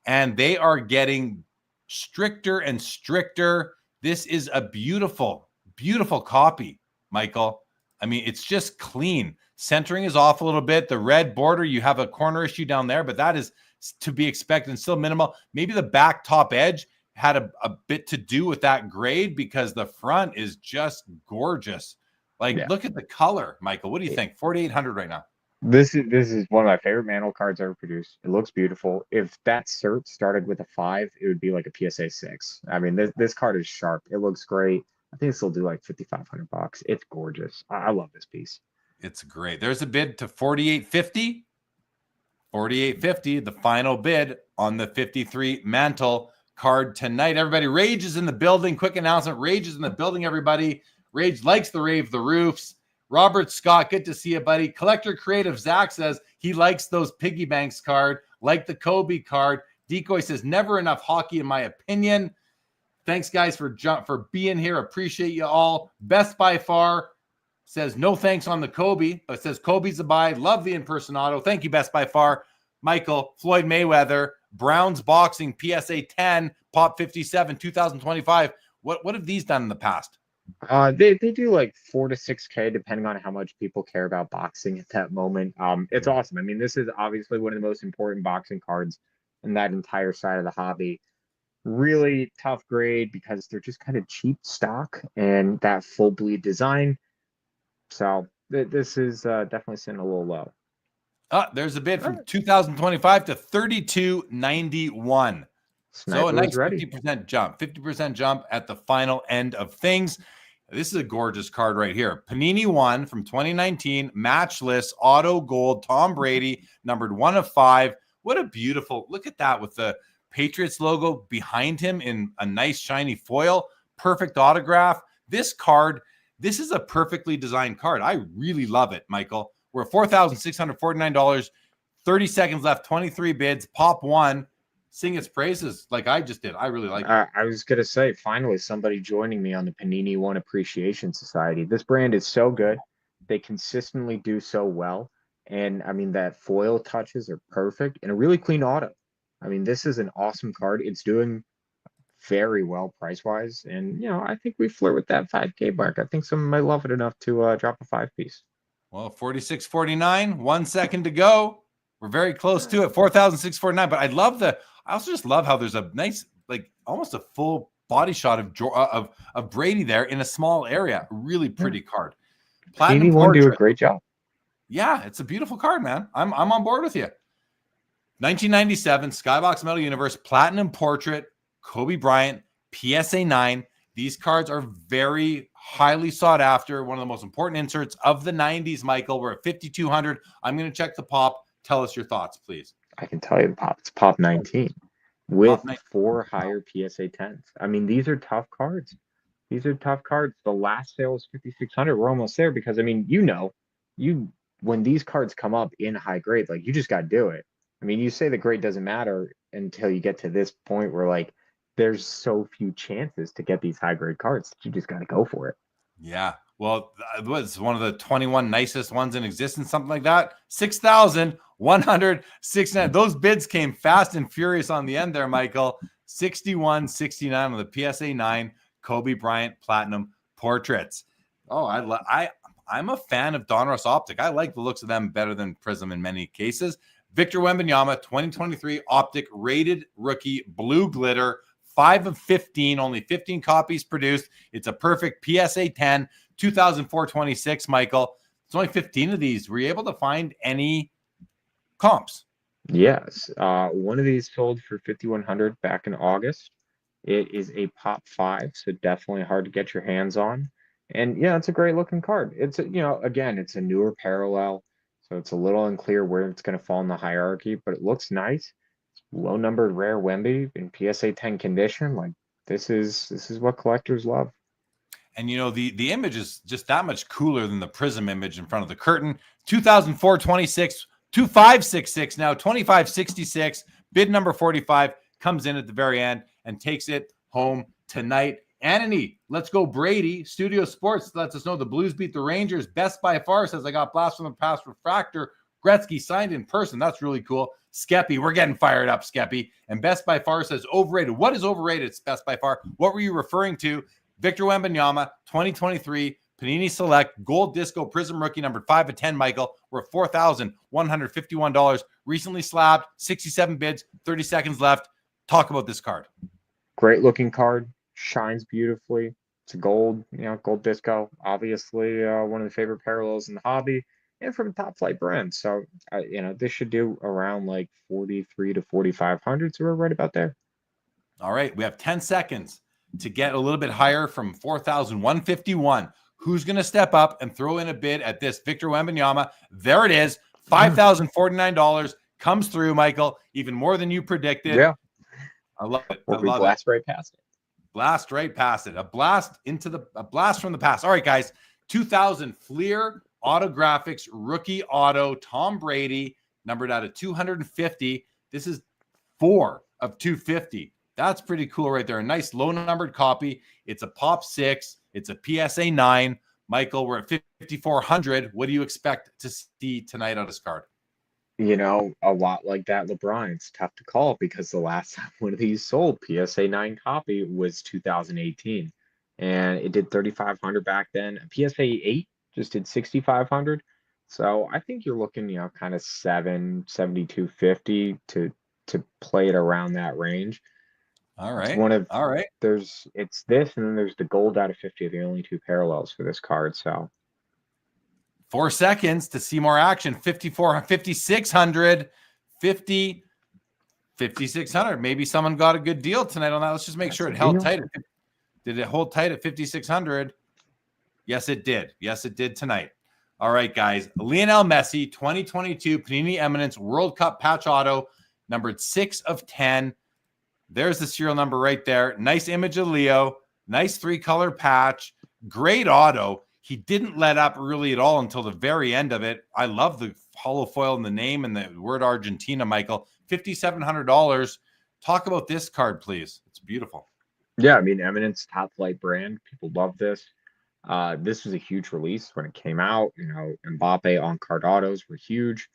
and they are getting stricter and stricter. This is a beautiful, beautiful copy, Michael. I mean, it's just clean. Centering is off a little bit. The red border, you have a corner issue down there, but that is to be expected and still minimal. Maybe the back top edge had a bit to do with that grade because the front is just gorgeous. Look at the color, Michael. What do you think? 4,800 right now.
This is one of my favorite Mantle cards ever produced. It looks beautiful. If that cert started with a 5, it would be like a PSA 6. I mean, this card is sharp. It looks great. I think this will do like $5,500. It's gorgeous. I love this piece.
It's great. There's a bid to 4,850. 4,850, the final bid on the 53 Mantle card tonight. Everybody, Rage is in the building. Quick announcement. Rage is in the building, everybody. Rage likes the rave the roofs. Robert Scott, good to see you, buddy. Collector Creative Zach says he likes those Piggy Banks card, like the Kobe card. Decoy says never enough hockey in my opinion. Thanks, guys, for being here. Appreciate you all. Best by far says no thanks on the Kobe, but says Kobe's a buy. Love the in-person auto. Thank you, Best by far. Michael, Floyd Mayweather, Browns Boxing, PSA 10, Pop 57, 2025. What have these done in the past?
They do like 4 to 6K depending on how much people care about boxing at that moment. It's awesome. I mean, this is obviously one of the most important boxing cards in that entire side of the hobby. Really tough grade because they're just kind of cheap stock and that full bleed design. So this is definitely sitting a little low.
There's a bid from 2025 to 3291. So a nice 50% jump. 50% jump at the final end of things. This is a gorgeous card right here. Panini 1 from 2019, matchless, auto gold, Tom Brady, numbered 1 of 5. What a beautiful, look at that with the Patriots logo behind him in a nice shiny foil. Perfect autograph. This card, this is a perfectly designed card. I really love it, Michael. We're at $4,649. 30 seconds left, 23 bids, pop 1. Sing its praises like I just did. I really like it.
I was going to say, finally, somebody joining me on the Panini One Appreciation Society. This brand is so good. They consistently do so well. And, I mean, that foil touches are perfect and a really clean auto. I mean, this is an awesome card. It's doing very well price-wise. And, I think we flirt with that 5K mark. I think someone might love it enough to drop a 5-piece.
Well, 46.49, 1 second to go. We're very close to it, 4,649. But I also just love how there's a nice, like almost a full body shot of Brady there in a small area. Really pretty card.
Platinum One do a great job.
Yeah, it's a beautiful card, man. I'm on board with you. 1997 Skybox Metal Universe Platinum Portrait, Kobe Bryant, PSA 9, These cards are very highly sought after. One of the most important inserts of the 90s, Michael. We're at 5,200. I'm going to check the pop. Tell us your thoughts, please.
I can tell you the pop. It's pop 19 with
Pop 19.
4 higher PSA 10s. I mean, these are tough cards. These are tough cards. The last sale was 5,600. We're almost there because, I mean, when these cards come up in high grade, like, you just got to do it. I mean, you say the grade doesn't matter until you get to this point where, like, there's so few chances to get these high grade cards that you just got to go for it.
Yeah. Well, it was one of the 21 nicest ones in existence, something like that. 6,169. Those bids came fast and furious on the end there, Michael. 61.69 on the PSA 9 Kobe Bryant Platinum portraits. Oh, I'm a fan of Donruss Optic. I like the looks of them better than Prism in many cases. Victor Wembanyama, 2023 Optic rated rookie blue glitter. 5 of 15, only 15 copies produced. It's a perfect PSA 10, 2,426, Michael. It's only 15 of these. Were you able to find any comps?
Yes. One of these sold for 5,100 back in August. It is a pop 5, so definitely hard to get your hands on. And yeah, it's a great looking card. It's again, it's a newer parallel, so it's a little unclear where it's going to fall in the hierarchy, but it looks nice. Low numbered rare Wemby in PSA 10 condition. Like, this is what collectors love.
And the image is just that much cooler than the Prism image in front of the curtain. 2,426, 2,566 now, 2,566. Bid number 45 comes in at the very end and takes it home tonight. Anthony, let's go Brady. Studio Sports lets us know the Blues beat the Rangers. Best by far says I got blast from the past refractor. Gretzky signed in person. That's really cool. Skeppy, we're getting fired up, Skeppy. And Best by Far says overrated. What is overrated? It's Best by Far. What were you referring to? Victor Wembanyama, 2023 Panini Select Gold Disco Prism Rookie number 5 of 10, Michael. We're at $4,151. Recently slabbed, 67 bids, 30 seconds left. Talk about this card.
Great looking card. Shines beautifully. It's a gold, gold disco. Obviously, one of the favorite parallels in the hobby. And from a top flight brand. So, this should do around like 43 to 4,500. So we're right about there.
All right. We have 10 seconds to get a little bit higher from 4,151. Who's going to step up and throw in a bid at this Victor Wembanyama? There it is. $5,049 comes through, Michael. Even more than you predicted.
Yeah.
I love it.
Or we blast right past it.
Blast right past it. A blast from the past. All right, guys. 2000 Fleer Autographics rookie auto Tom Brady, numbered out of 250. This is 4 of 250. That's pretty cool right there. A nice low numbered copy. It's a pop 6. It's a PSA 9. Michael, we're at 5,400. What do you expect to see tonight on this card?
A lot like that LeBron. It's tough to call because the last time one of these sold, PSA 9 copy, was 2018. And it did 3,500 back then. A PSA 8 just did 6,500. So I think you're looking, kind of 7,250 to play it around that range.
All right.
All right. It's this, and then there's the gold out of 50 are the only 2 parallels for this card. So
4 seconds to see more action. 5,600, 5,600. Maybe someone got a good deal tonight on that. Let's just make sure it held tight. Did it hold tight at 5,600? Yes, it did. Yes, it did tonight. All right, guys. Lionel Messi, 2022 Panini Eminence World Cup patch auto, numbered 6 of 10. There's the serial number right there. Nice image of Leo. Nice 3-color patch. Great auto. He didn't let up really at all until the very end of it. I love the hollow foil and the name and the word Argentina, Michael. $5,700. Talk about this card, please. It's beautiful.
Yeah, I mean, Eminence, top flight brand. People love this. This was a huge release when it came out. Mbappe on card autos were huge.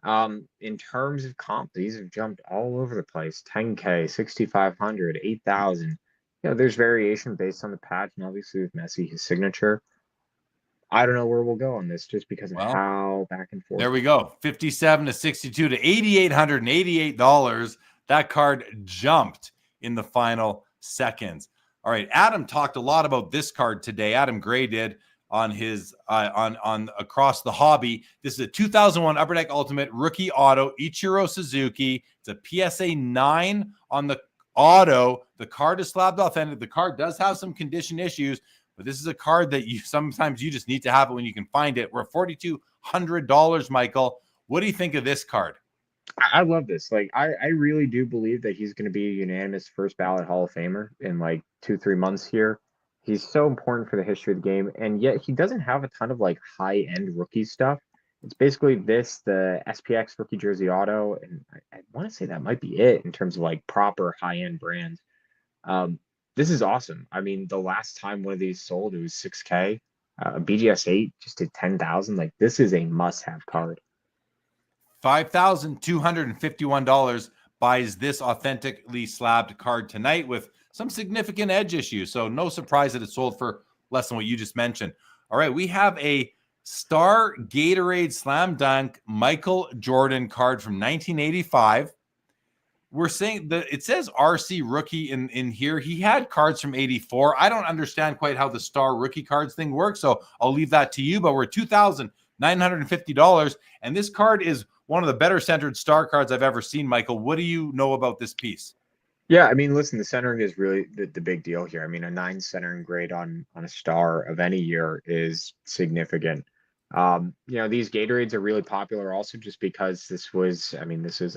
In terms of comp, these have jumped all over the place. 10K, 6,500, 8,000. There's variation based on the patch, and obviously with Messi, his signature. I don't know where we'll go on this just because of how back and forth.
There we go. 57 to 62 to $8,888. That card jumped in the final seconds. All right. Adam talked a lot about this card today. Adam Gray did on his on Across the Hobby. This is a 2001 Upper Deck Ultimate rookie auto Ichiro Suzuki. It's a PSA 9 on the auto. The card is slabbed authentic. The card does have some condition issues, but this is a card that you sometimes you just need to have it when you can find it. We're $4,200, Michael. What do you think of this card?
I love this. Like, I really do believe that he's going to be a unanimous first ballot Hall of Famer in like 2-3 months here. He's so important for the history of the game, and yet he doesn't have a ton of like high end rookie stuff. It's basically this, the SPX rookie jersey auto, and I want to say that might be it in terms of like proper high end brands. This is awesome. I mean, the last time one of these sold, it was 6K. BGS 8 just did 10,000. Like, this is a must have card.
$5,251 buys this authentically slabbed card tonight with some significant edge issues. So no surprise that it sold for less than what you just mentioned. All right, we have a Star Gatorade Slam Dunk Michael Jordan card from 1985. We're saying that it says RC rookie in here. He had cards from 84. I don't understand quite how the Star rookie cards thing works, so I'll leave that to you. But we're $2,950, and this card is one of the better centered Star cards I've ever seen. Michael, what do you know about this piece?
Yeah, I mean, listen, the centering is really the big deal here. I mean, a 9 centering grade on a Star of any year is significant. These Gatorades are really popular also just because this is,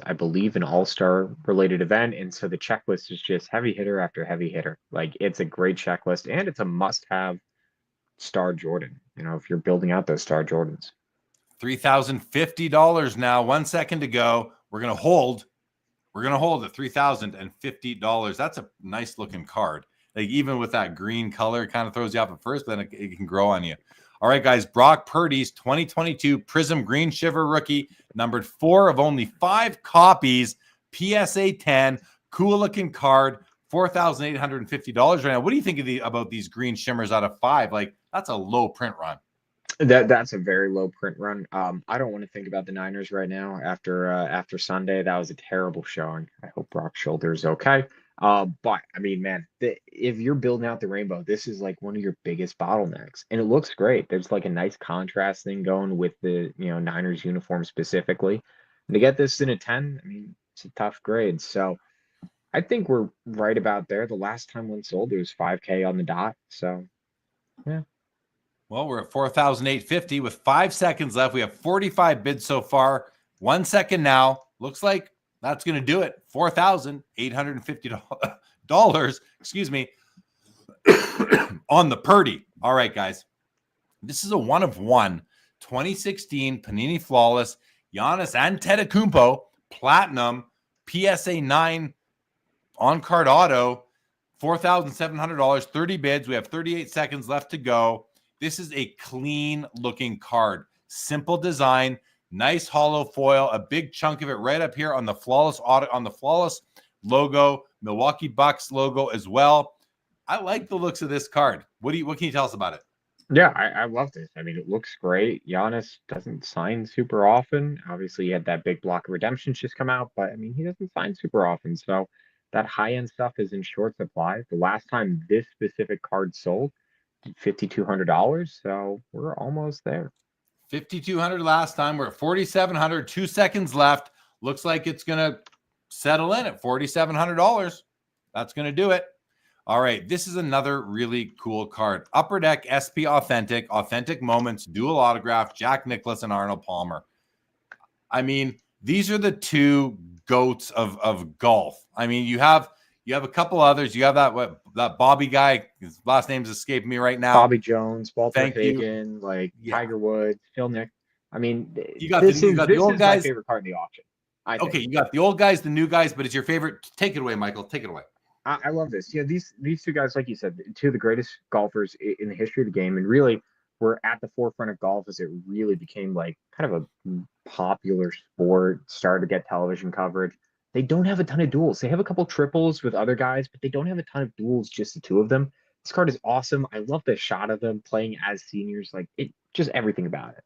I believe, an all-star related event. And so the checklist is just heavy hitter after heavy hitter. Like, it's a great checklist, and it's a must-have Star Jordan, if you're building out those Star Jordans.
$3,050 now. 1 second to go. We're going to hold. We're going to hold at $3,050. That's a nice looking card. Like, even with that green color, it kind of throws you off at first, but then it can grow on you. All right, guys, Brock Purdy's 2022 Prism Green Shiver rookie, numbered 4 of only 5 copies, PSA 10, cool looking card, $4,850 right now. What do you think about these green shimmers out of 5? Like, that's a low print run.
That's a very low print run. I don't want to think about the Niners right now after Sunday. That was a terrible showing. I hope Brock's shoulder is okay. But I mean, man, if you're building out the rainbow, this is like one of your biggest bottlenecks, and it looks great. There's like a nice contrast thing going with the Niners uniform specifically. And to get this in a 10, I mean, it's a tough grade. So I think we're right about there. The last time one sold, it was 5K on the dot. So yeah.
Well, we're at $4,850 with 5 seconds left. We have 45 bids so far. 1 second now. Looks like that's going to do it. $4,850. Excuse me. On the Purdy. All right, guys. This is a 1-of-1 2016 Panini Flawless Giannis Antetokounmpo Platinum PSA 9 on-card auto. $4,700. 30 bids. We have 38 seconds left to go. This is a clean looking card. Simple design, nice hollow foil, a big chunk of it right up here on the flawless auto, on the flawless logo, Milwaukee Bucks logo as well. I like the looks of this card. What can you tell us about it?
Yeah, I loved it. I mean, it looks great. Giannis doesn't sign super often. Obviously, he had that big block of redemptions just come out, but I mean, he doesn't sign super often. So that high-end stuff is in short supply. The last time this specific card sold, $5,200. So we're almost there.
$5,200 last time. We're at $4,700. 2 seconds left. Looks like it's going to settle in at $4,700. That's going to do it. All right. This is another really cool card. Upper Deck SP Authentic Moments, dual autograph, Jack Nicklaus and Arnold Palmer. I mean, these are the two goats of golf. I mean, you have a couple others. You have that Bobby guy. His last name's escaping me right now.
Bobby Jones, Walter Hagen, Tiger Woods, Phil Nick. I mean,
you got the old guys.
My favorite card in the auction.
Okay, you got the old guys, the new guys, but it's your favorite. Take it away, Michael. Take it away.
I love this. Yeah, these two guys, like you said, two of the greatest golfers in the history of the game, and really were at the forefront of golf as it really became like kind of a popular sport, started to get television coverage. They don't have a ton of duels. They have a couple triples with other guys, but they don't have a ton of duels, just the two of them. This card is awesome. I love the shot of them playing as seniors. Like, it, just everything about it.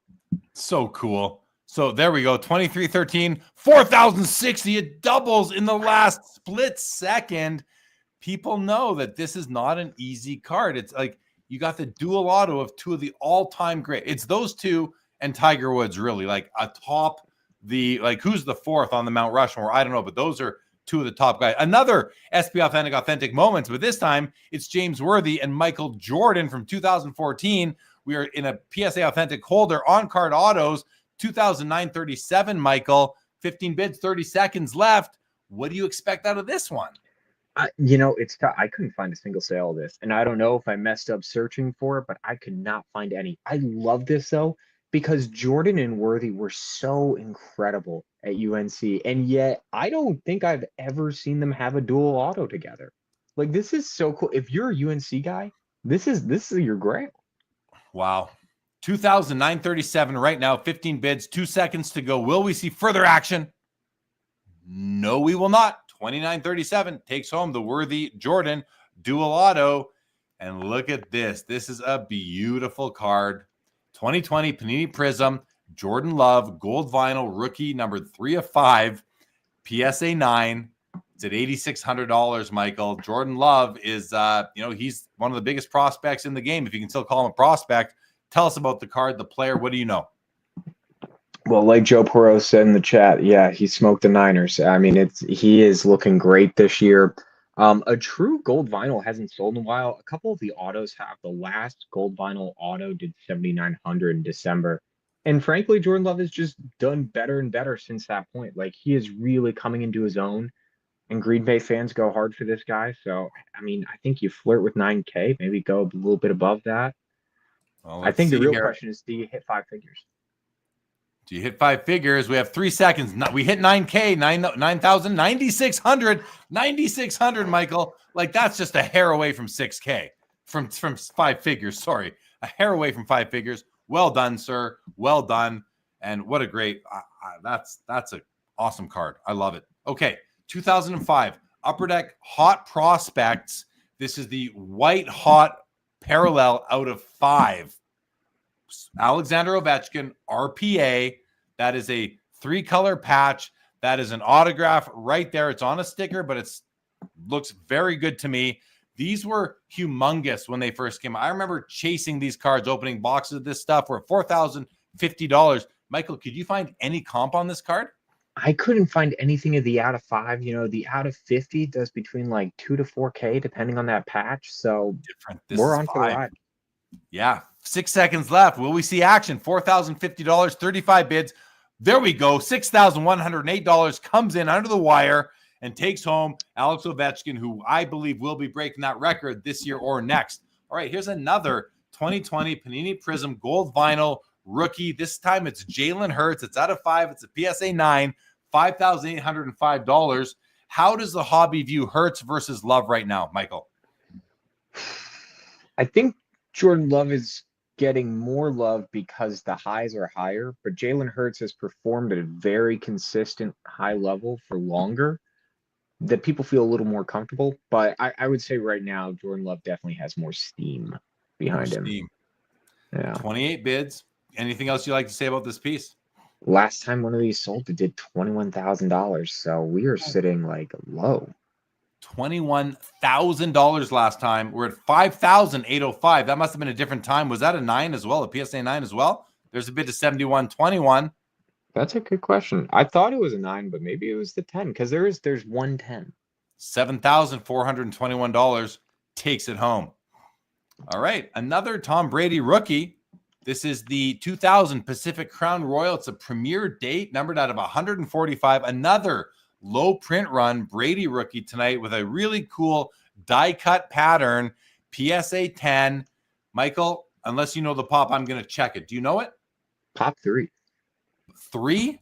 So cool. So there we go. 23-13, 4,060. It doubles in the last split second. People know that this is not an easy card. It's like you got the dual auto of two of the all-time great. It's those two and Tiger Woods, really, like atop the, like, who's the fourth on the Mount Rushmore? I don't know, but those are two of the top guys. Another SP Authentic moments, but this time it's James Worthy and Michael Jordan from 2014. We are in a PSA Authentic holder on card autos, 2009 37, Michael. 15 bids, 30 seconds left. What do you expect out of this one?
It's tough. I couldn't find a single sale of this, and I don't know if I messed up searching for it, but I could not find any. I love this though because Jordan and Worthy were so incredible at UNC, and yet I don't think I've ever seen them have a dual auto together. Like this is so cool. If you're a UNC guy, this is your grail.
Wow. 2009 37 right now, 15 bids, 2 seconds to go. Will we see further action? No, we will not. 29-37 takes home the Worthy Jordan dual auto. And look at this. This is a beautiful card. 2020 Panini Prism, Jordan Love, gold vinyl, rookie number 3 of 5, PSA 9. It's at $8,600, Michael. Jordan Love is, he's one of the biggest prospects in the game, if you can still call him a prospect. Tell us about the card, the player. What do you know?
Well, like Joe Porro said in the chat, yeah, he smoked the Niners. I mean, he is looking great this year. A true gold vinyl hasn't sold in a while. A couple of the autos have. The last gold vinyl auto did 7,900 in December. And frankly, Jordan Love has just done better and better since that point. Like he is really coming into his own. And Green Bay fans go hard for this guy. So, I mean, I think you flirt with 9K, maybe go a little bit above that.
Well,
I think the real question is, do you hit 5 figures?
Do you hit 5 figures? We have 3 seconds. We hit 9K, 9,000, 9,600, 9,600, Michael. Like that's just a hair away from 6K, from 5 figures. Sorry, a hair away from 5 figures. Well done, sir. Well done. And what a great, that's an awesome card. I love it. Okay. 2005 Upper Deck Hot Prospects. This is the white hot parallel out of 5. Alexander Ovechkin, RPA. That is a 3-color patch. That is an autograph right there. It's on a sticker, but it looks very good to me. These were humongous when they first came out. I remember chasing these cards, opening boxes of this stuff for $4,050. Michael, could you find any comp on this card?
I couldn't find anything of the out of 5. The out of 50 does between like 2 to 4K depending on that patch. So we're on for the ride.
Yeah. 6 seconds left. Will we see action? $4,050, 35 bids. There we go. $6,108 comes in under the wire and takes home Alex Ovechkin, who I believe will be breaking that record this year or next. All right, here's another 2020 Panini Prism gold vinyl rookie. This time it's Jalen Hurts. It's out of 5. It's a PSA 9, $5,805. How does the hobby view Hurts versus Love right now, Michael?
I think Jordan Love is getting more love because the highs are higher, but Jalen Hurts has performed at a very consistent high level for longer, that people feel a little more comfortable. But I would say right now, Jordan Love definitely has more steam behind him. Yeah.
28 bids. Anything else you'd like to say about this piece?
Last time one of these sold, it did $21,000. So we are sitting like low.
$21,000 last time. We're at $5,805. That must have been a different time. Was that a 9 as well? A PSA 9 as well? There's a bid to 71.21.
That's a good question. I thought it was a 9, but maybe it was the 10 because there's 110.
$7,421 takes it home. All right, another Tom Brady rookie. This is the 2000 Pacific Crown Royal. It's a premier date, numbered out of 145. Another low print run Brady rookie tonight with a really cool die cut pattern, PSA 10. Michael, unless you know the pop, I'm going to check it. Do you know it?
Pop 3.
3?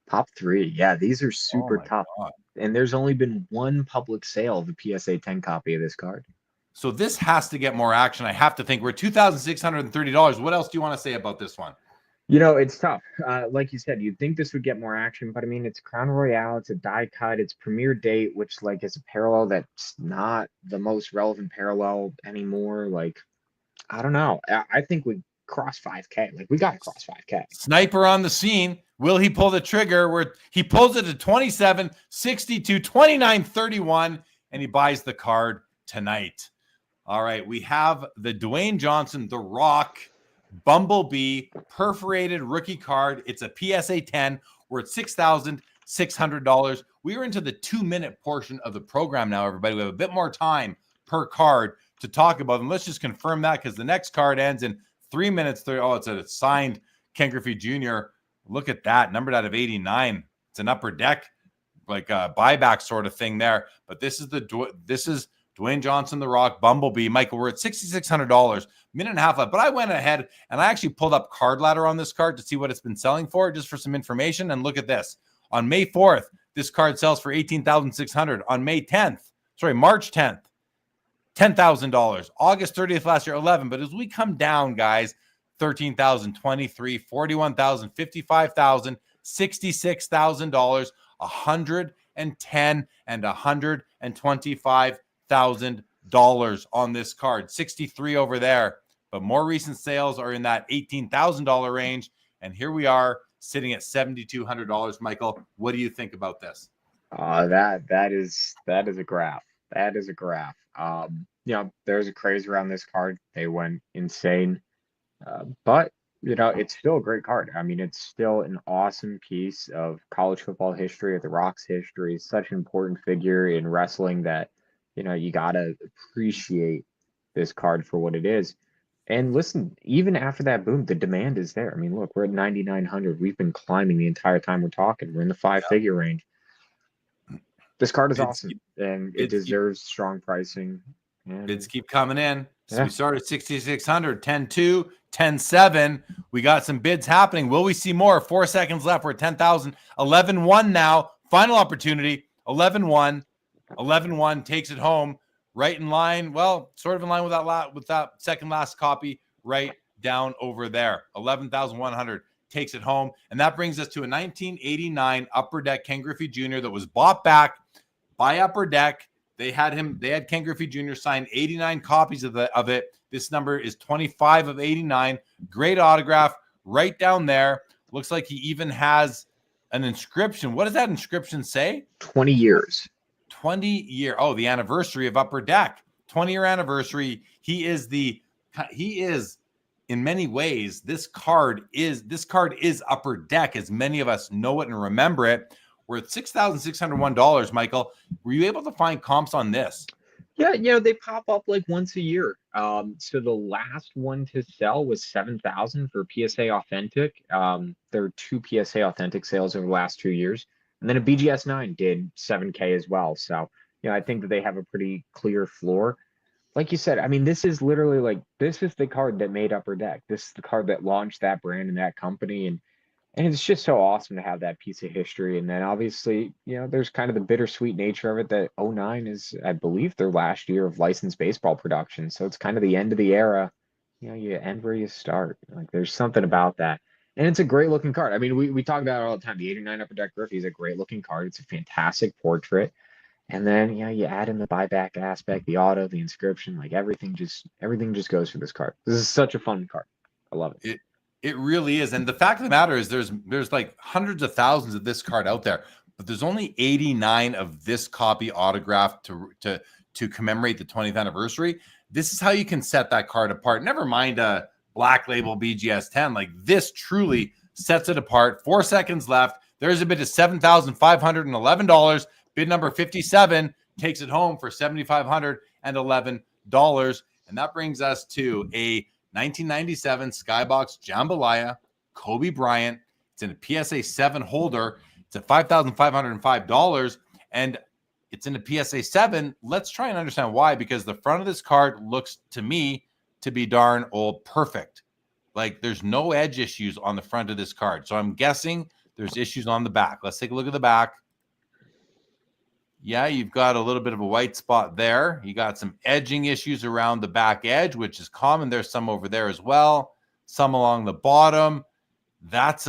Pop 3. Yeah, these are super tough.
God.
And there's only been one public sale of a PSA 10 copy of this card.
So this has to get more action. I have to think. We're $2,630. What else do you want to say about this one?
It's tough. Like you said, you'd think this would get more action, but I mean, it's Crown Royale, it's a die cut, it's premier date, which like is a parallel that's not the most relevant parallel anymore. Like, I don't know. I think we cross 5K. Like, we got to cross 5K.
Sniper on the scene. Will he pull the trigger? Where he pulls it to 27, 62, 29, 31, and he buys the card tonight. All right, we have the Dwayne Johnson, The Rock, Bumblebee, perforated rookie card. It's a PSA 10. We're at $6,000. $600. We are into the 2-minute portion of the program now, everybody. We have a bit more time per card to talk about them. Let's just confirm that because the next card ends in 3 minutes. Oh, it's a signed Ken Griffey Jr. Look at that, numbered out of 89. It's an upper deck, like a buyback sort of thing there. But this is Dwayne Johnson, The Rock, Bumblebee. Michael, we're at $6,600, minute and a half left. But I went ahead and I actually pulled up Card Ladder on this card to see what it's been selling for, just for some information. And look at this. On May 4th, this card sells for $18,600. On March 10th, $10,000. August 30th last year, 11. But as we come down, guys, 13,000, 23, 41,000, 55,000, $66,000, 110 and $125,000 on this card. 63 over there. But more recent sales are in that $18,000 range. And here we are sitting at $7,200. Michael, what do you think about this?
That is a graph. That is a graph. There's a craze around this card. They went insane. But it's still a great card. I mean, it's still an awesome piece of college football history, of the Rock's history. Such an important figure in wrestling that, you gotta appreciate this card for what it is. And listen, even after that boom, the demand is there. I mean, look, we're at 9,900. We've been climbing the entire time we're talking. We're in the 5-figure range. This card is awesome, and it deserves strong pricing.
Bids keep coming in. So we started at 6,600, 10-2, 10-7. We got some bids happening. Will we see more? 4 seconds left. We're at 10,000. 11-1 now. Final opportunity. 11-1. 11-1 takes it home. Right in line. Well, sort of in line with that second last copy right down over there. 11,100 takes it home. And that brings us to a 1989 Upper Deck Ken Griffey Jr. that was bought back by Upper Deck. They had Ken Griffey Jr. sign 89 copies of it. This number is 25 of 89. Great autograph right down there. Looks like he even has an inscription. What does that inscription say?
20 years.
20-year. Oh, the anniversary of Upper Deck. 20-year anniversary. He is in many ways, this card is Upper Deck, as many of us know it and remember it. We're at $6,601, Michael. Were you able to find comps on this?
Yeah, they pop up like once a year. So the last one to sell was 7,000 for PSA Authentic. There were 2 PSA Authentic sales over the last 2 years. And then a BGS 9 did 7K as well. So, I think that they have a pretty clear floor. Like you said, I mean, this is literally this is the card that made Upper Deck. This is the card that launched that brand and that company. And it's just so awesome to have that piece of history. And then obviously, there's kind of the bittersweet nature of it that 09 is, I believe, their last year of licensed baseball production. So it's kind of the end of the era. You end where you start. Like, there's something about that. And it's a great looking card. I mean, we talk about it all the time. The 89 Upper Deck Griffey is a great looking card. It's a fantastic portrait. And then, you add in the buyback aspect, the auto, the inscription, like everything just goes for this card. This is such a fun card. I love it.
It really is. And the fact of the matter is there's like hundreds of thousands of this card out there, but there's only 89 of this copy autographed to commemorate the 20th anniversary. This is how you can set that card apart. Never mind a Black Label BGS 10. Like, this truly sets it apart. 4 seconds left. There's a bid of $7,511. Bid number 57 takes it home for $7,511. And that brings us to a 1997 Skybox Jambalaya Kobe Bryant. It's in a PSA 7 holder. It's at $5,505. And it's in a PSA 7. Let's try and understand why, because the front of this card looks to me to be darn old perfect. Like, there's no edge issues on the front of this card. So I'm guessing there's issues on the back. Let's take a look at the back. Yeah, you've got a little bit of a white spot there. You got some edging issues around the back edge, which is common. There's some over there as well. Some along the bottom. That's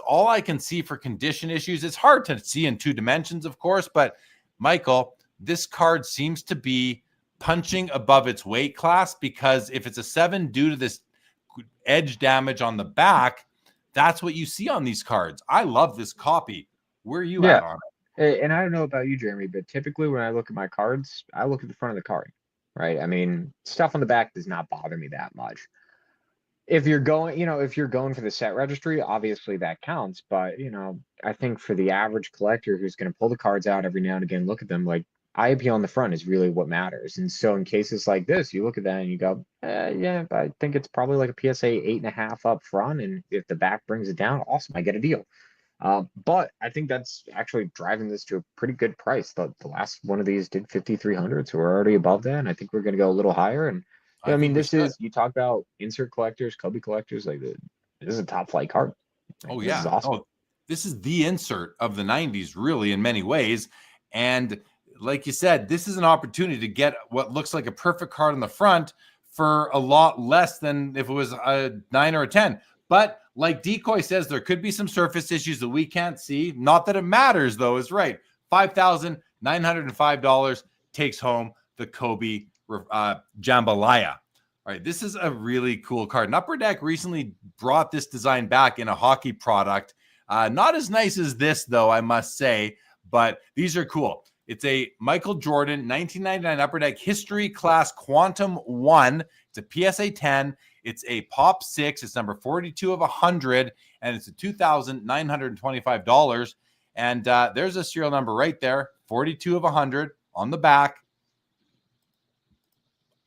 all I can see for condition issues. It's hard to see in 2 dimensions, of course, but Michael, this card seems to be punching above its weight class, because if it's a 7 due to this edge damage on the back, that's what you see on these cards. I love this copy. Where are you at on it?
And I don't know about you, Jeremy, but typically when I look at my cards, I look at the front of the card, right? I mean, stuff on the back does not bother me that much. if you're going, if you're going for the set registry, obviously that counts. But, I think for the average collector who's going to pull the cards out every now and again, look at them, like IAP on the front is really what matters. And so in cases like this, you look at that and you go, yeah, I think it's probably like a PSA 8.5 up front. And if the back brings it down, awesome, I get a deal. But I think that's actually driving this to a pretty good price. The last one of these did 5,300, so we're already above that. And I think we're going to go a little higher. And
I
I mean,
think we should.
you talk about insert collectors, Kobe collectors, like this is a top flight card. Like,
Oh
this
yeah.
is awesome.
Oh, this is the insert of the 90s, really, in many ways. And like you said, this is an opportunity to get what looks like a perfect card on the front for a lot less than if it was a 9 or a 10. But like Decoy says, there could be some surface issues that we can't see. Not that it matters, though, is right. $5,905 takes home the Kobe Jambalaya. All right, this is a really cool card. And Upper Deck recently brought this design back in a hockey product. Not as nice as this, though, I must say, but these are cool. It's a Michael Jordan 1999 Upper Deck History Class Quantum 1. It's a PSA 10. It's a Pop 6. It's number 42 of 100, and it's a $2,925. And there's a serial number right there, 42 of 100 on the back.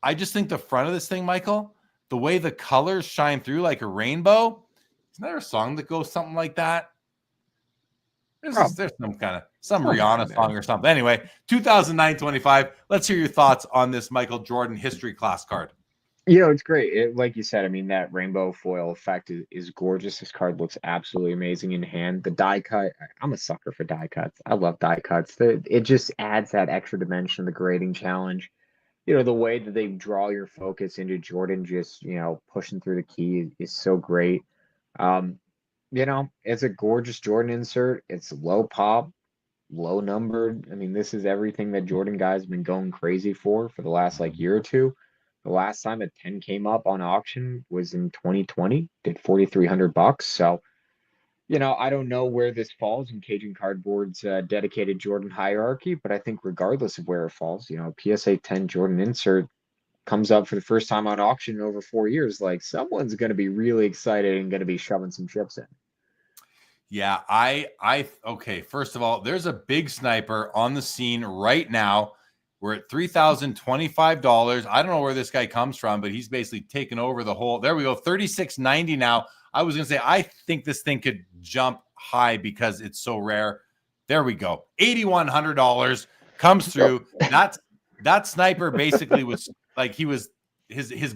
I just think the front of this thing, Michael, the way the colors shine through like a rainbow, isn't there a song that goes something like that? There's some kind of Rihanna song or something. Anyway, 2009-25. Let's hear your thoughts on this Michael Jordan history class card.
It's great. Like you said, I mean, that rainbow foil effect is gorgeous. This card looks absolutely amazing in hand. The die cut, I'm a sucker for die cuts. I love die cuts. It just adds that extra dimension of the grading challenge. The way that they draw your focus into Jordan, just, pushing through the key is so great. It's a gorgeous Jordan insert. It's low pop, low numbered. I mean, this is everything that Jordan guys have been going crazy for the last like year or two. The last time a 10 came up on auction was in 2020, did $4,300. So, I don't know where this falls in Cajun Cardboard's dedicated Jordan hierarchy, but I think regardless of where it falls, PSA 10 Jordan insert comes up for the first time on auction in over 4 years. Like, someone's going to be really excited and going to be shoving some chips in.
Yeah, okay. First of all, there's a big sniper on the scene right now. We're at $3,025. I don't know where this guy comes from, but he's basically taken over the whole. There we go, $3,690 now. I was gonna say I think this thing could jump high because it's so rare. There we go, $8,100 comes through. That sniper basically was like his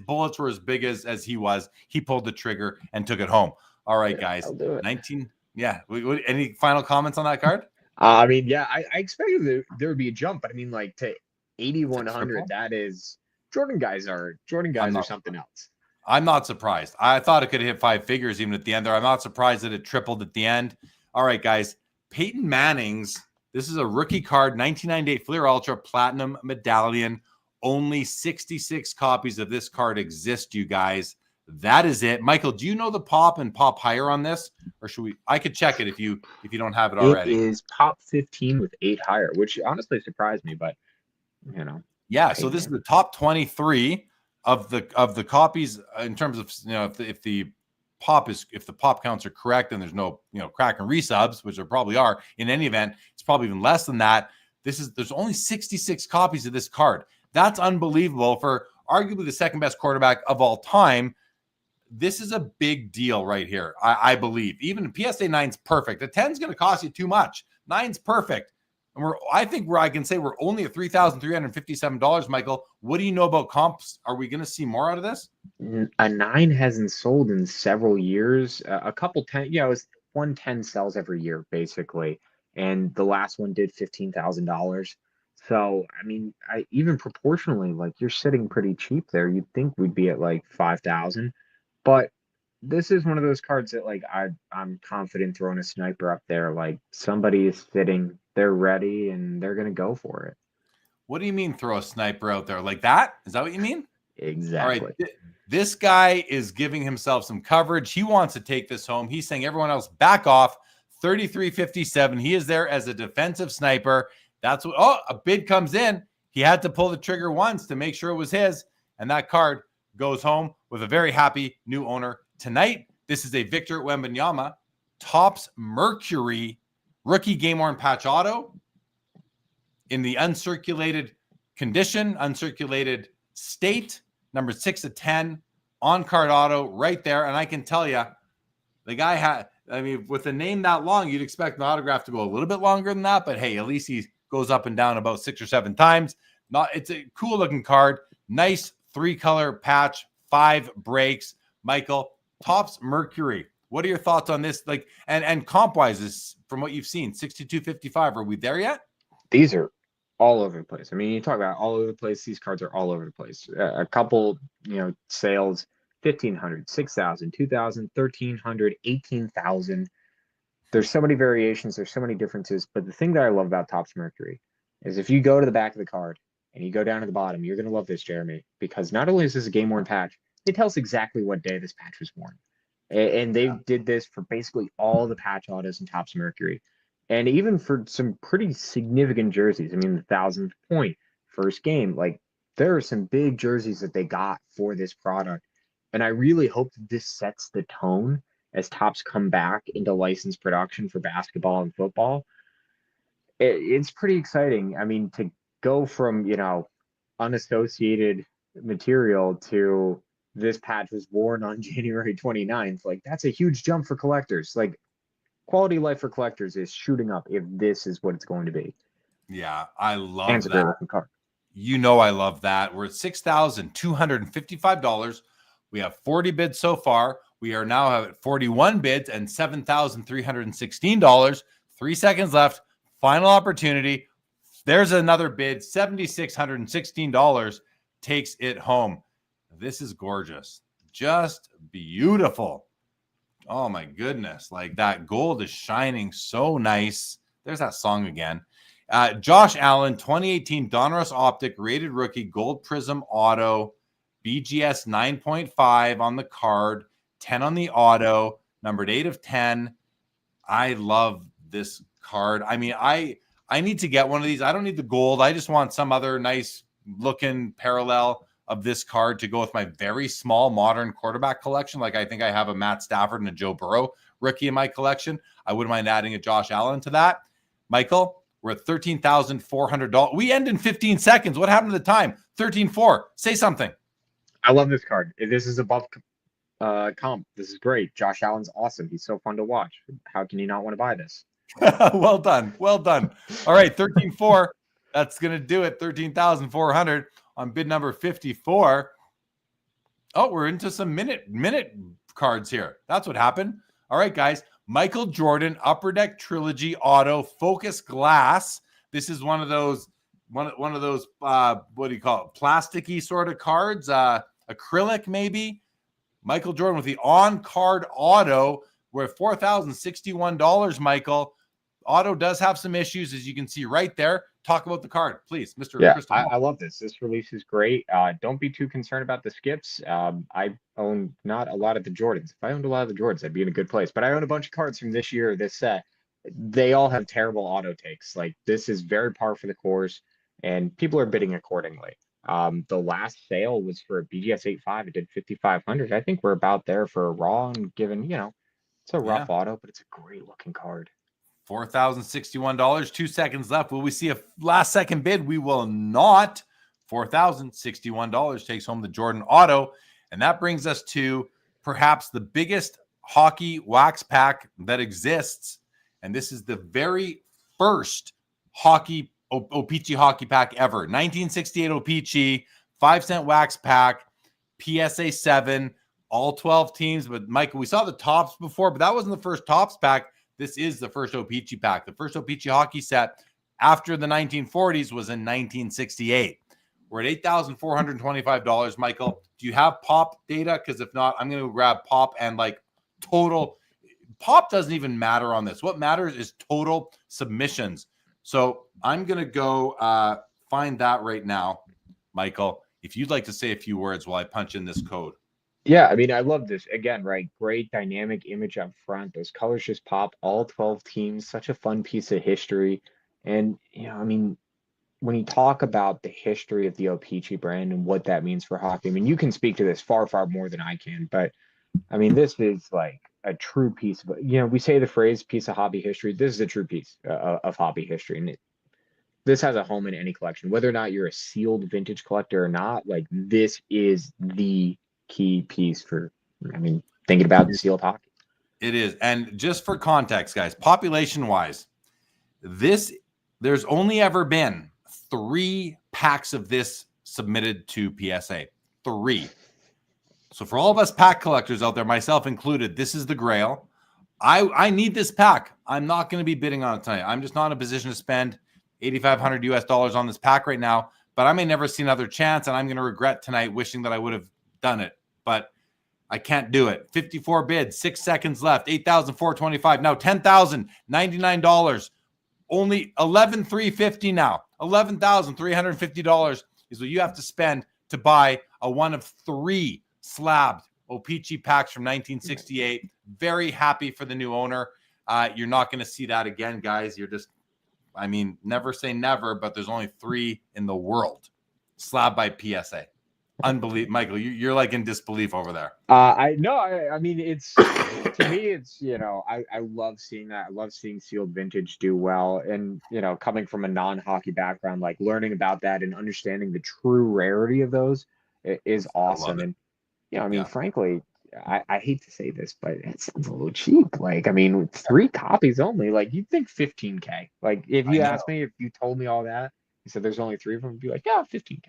bullets were as big as he was. He pulled the trigger and took it home. All right, guys.
I'll do it.
19. Yeah. Any final comments on that card?
I mean, yeah, I expected there would be a jump, but I mean, like, to 8,100, that is Jordan guys are something else.
I'm not surprised. I thought it could hit 5 figures even at the end there. I'm not surprised that it tripled at the end. All right, guys. Peyton Manning's. This is a rookie card, 1998 Fleer Ultra Platinum Medallion. Only 66 copies of this card exist, you guys. That is it. Michael, do you know the pop and pop higher on this? Or should we? I could check it if you don't have it already.
It is pop 15 with 8 higher, which honestly surprised me, but
Yeah, so this is the top 23 of the copies in terms of if the pop counts are correct and there's no crack and resubs, which there probably are. In any event, it's probably even less than that. There's only 66 copies of this card. That's unbelievable for arguably the second best quarterback of all time. This is a big deal right here, I believe. Even PSA 9's perfect. The 10's going to cost you too much. 9's perfect. And I can say we're only at $3,357, Michael. What do you know about comps? Are we going to see more out of this?
A 9 hasn't sold in several years. A couple 10, it's 110 sells every year, basically. And the last one did $15,000. So, I mean, even proportionally, like, you're sitting pretty cheap there. You'd think we'd be at like 5,000. But this is one of those cards that, like, I'm confident throwing a sniper up there. Like, somebody is sitting, they're ready, and they're going to go for it.
What do you mean throw a sniper out there? Like that? Is that what you mean?
Exactly.
All right. This guy is giving himself some coverage. He wants to take this home. He's saying everyone else back off. 33.57. He is there as a defensive sniper. That's what. A bid comes in. He had to pull the trigger once to make sure it was his. And that card goes home with a very happy new owner tonight. This is a Victor Wembanyama Topps Mercury rookie game-worn patch auto in the uncirculated condition, uncirculated state, number 6 of 10, on-card auto right there. And I can tell you, the guy had, I mean, with a name that long, you'd expect the autograph to go a little bit longer than that, but hey, at least he goes up and down about 6 or 7 times. It's a cool looking card. Nice 3-color patch, 5 breaks. Michael, Topps Mercury. What are your thoughts on this? Like, and comp wise, is from what you've seen, 62.55. Are we there yet?
These are all over the place. I mean, you talk about all over the place. These cards are all over the place. A couple, sales, 1,500, 6,000, 2,000, 1,300, 18,000. There's so many variations. There's so many differences. But the thing that I love about Topps Mercury is if you go to the back of the card and you go down to the bottom, you're going to love this, Jeremy, because not only is this a game-worn patch, they tell us exactly what day this patch was worn. And they did this for basically all the patch autos in Topps Mercury. And even for some pretty significant jerseys. I mean, the 1,000th point, first game, like there are some big jerseys that they got for this product. And I really hope that this sets the tone as Topps come back into licensed production for basketball and football. It's pretty exciting. I mean, to go from, unassociated material to this patch was worn on January 29th. Like, that's a huge jump for collectors. Like, quality life for collectors is shooting up if this is what it's going to be.
Yeah, I love
and it's
that.
A great looking card.
I love that. We're at $6,255. We have 40 bids so far. We are now at 41 bids and $7,316. 3 seconds left. Final opportunity. There's another bid. $7,616 takes it home. This is gorgeous. Just beautiful. Oh my goodness. Like that gold is shining so nice. There's that song again. Josh Allen, 2018 Donruss Optic rated rookie gold prism auto, BGS 9.5 on the card, 10 on the auto, numbered 8 of 10. I love this card. I mean, I need to get one of these. I don't need the gold. I just want some other nice looking parallel of this card to go with my very small modern quarterback collection. Like I think I have a Matt Stafford and a Joe Burrow rookie in my collection. I wouldn't mind adding a Josh Allen to that. Michael, we're at $13,400. We end in 15 seconds. What happened to the time? 13.4. Say something.
I love this card. This is above comp. This is great. Josh Allen's awesome. He's so fun to watch. How can you not want to buy this?
Well done. Well done. All right, 13.4. That's going to do it. 13,400 on bid number 54. Oh, we're into some minute cards here. That's what happened. All right, guys. Michael Jordan Upper Deck Trilogy Auto Focus Glass. This is one of those what do you call it? Plasticky sort of cards, acrylic maybe. Michael Jordan with the on-card auto. We're at $4,061, Michael. Auto does have some issues, as you can see right there. Talk about the card, please, Mr.
Yeah,
Crystal.
I love this. This release is great. Don't be too concerned about the skips. I own not a lot of the Jordans. If I owned a lot of the Jordans, I'd be in a good place. But I own a bunch of cards from this year, this set. They all have terrible auto takes. Like, this is very par for the course, and people are bidding accordingly. The last sale was for a BGS 8.5. It did 5,500. I think we're about there for a raw, and given, it's a rough auto, but it's a great looking card.
$4,061. 2 seconds left. Will we see a last second bid? We will not. $4,061 takes home the Jordan auto. And that brings us to perhaps the biggest hockey wax pack that exists. And this is the very first hockey O-Pee-Chee hockey pack ever. 1968 O-Pee-Chee, 5-cent wax pack, PSA 7, all 12 teams. But Michael, we saw the Topps before, but that wasn't the first Topps pack. This is the first O-Pee-Chee pack. The first O-Pee-Chee hockey set after the 1940s was in 1968. We're at $8,425. Michael, do you have pop data? Because if not, I'm going to grab pop and like total. Pop doesn't even matter on this. What matters is total submissions. So I'm going to go find that right now. Michael, if you'd like to say a few words while I punch in this code.
Yeah, I mean, I love this. Again, right? Great dynamic image up front. Those colors just pop. All 12 teams. Such a fun piece of history. And, I mean, when you talk about the history of the O-Pee-Chee brand and what that means for hockey, I mean, you can speak to this far, far more than I can, but I mean, this is like a true piece of, we say the phrase piece of hobby history. This is a true piece of hobby history. And this has a home in any collection, whether or not you're a sealed vintage collector or not. Like, this is the key piece for, I mean, thinking about sealed hockey.
It is. And just for context, guys, population wise, there's only ever been 3 packs of this submitted to PSA. 3. So for all of us pack collectors out there, myself included, this is the grail. I need this pack. I'm not going to be bidding on it tonight. I'm just not in a position to spend $8,500 US on this pack right now, but I may never see another chance, and I'm going to regret tonight wishing that I would have done it, but I can't do it. 54 bids, 6 seconds left, 8,425. Now $10,099. Only $11,350 now. $11,350 is what you have to spend to buy a one of 3 slabbed O-Pee-Chee packs from 1968. Very happy for the new owner. You're not going to see that again, guys. You're just, I mean, never say never, but there's only 3 in the world slabbed by PSA. Unbelievable. Michael, you're like in disbelief over there.
I mean, it's, to me, it's, I love seeing that. I love seeing sealed vintage do well. And, coming from a non-hockey background, like learning about that and understanding the true rarity of those is awesome. And, I mean, frankly, I hate to say this, but it sounds a little cheap. Like, I mean, 3 copies only, like you'd think 15K. Like, if you asked me, if you told me all that, you said there's only 3 of them, I'd be like, yeah, 15K.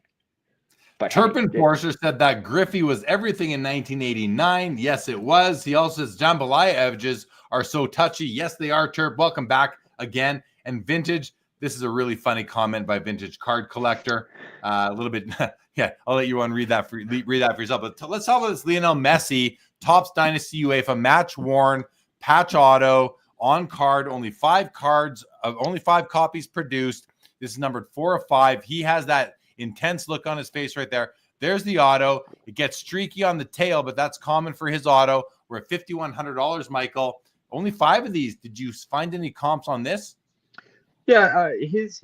But
Turpin Forster said that Griffey was everything in 1989. Yes, it was. He also says jambalaya edges are so touchy. Yes, they are, Turp. Welcome back again. And vintage, this is a really funny comment by Vintage Card Collector. A little bit, yeah, I'll let you read that for yourself. But let's talk about this Lionel Messi, Topps Dynasty UEFA match worn, patch auto, on card, only 5 cards, only 5 copies produced. This is numbered 4 of 5. He has that intense look on his face right there. There's the auto. It gets streaky on the tail, but that's common for his auto. We're at $5,100, Michael. Only 5 of these. Did you find any comps on this?
Yeah, his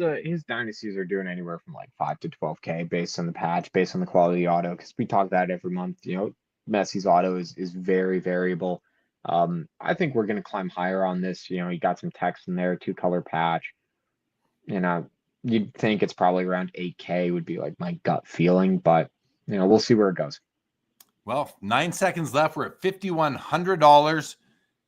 dynasties are doing anywhere from like 5 to 12K based on the patch, based on the quality of the auto. Because we talk that every month. Messi's auto is very variable. I think we're going to climb higher on this. He got some text in there, 2-color patch. You'd think it's probably around 8K would be like my gut feeling, but we'll see where it goes.
Well, 9 seconds left. We're at $5,100.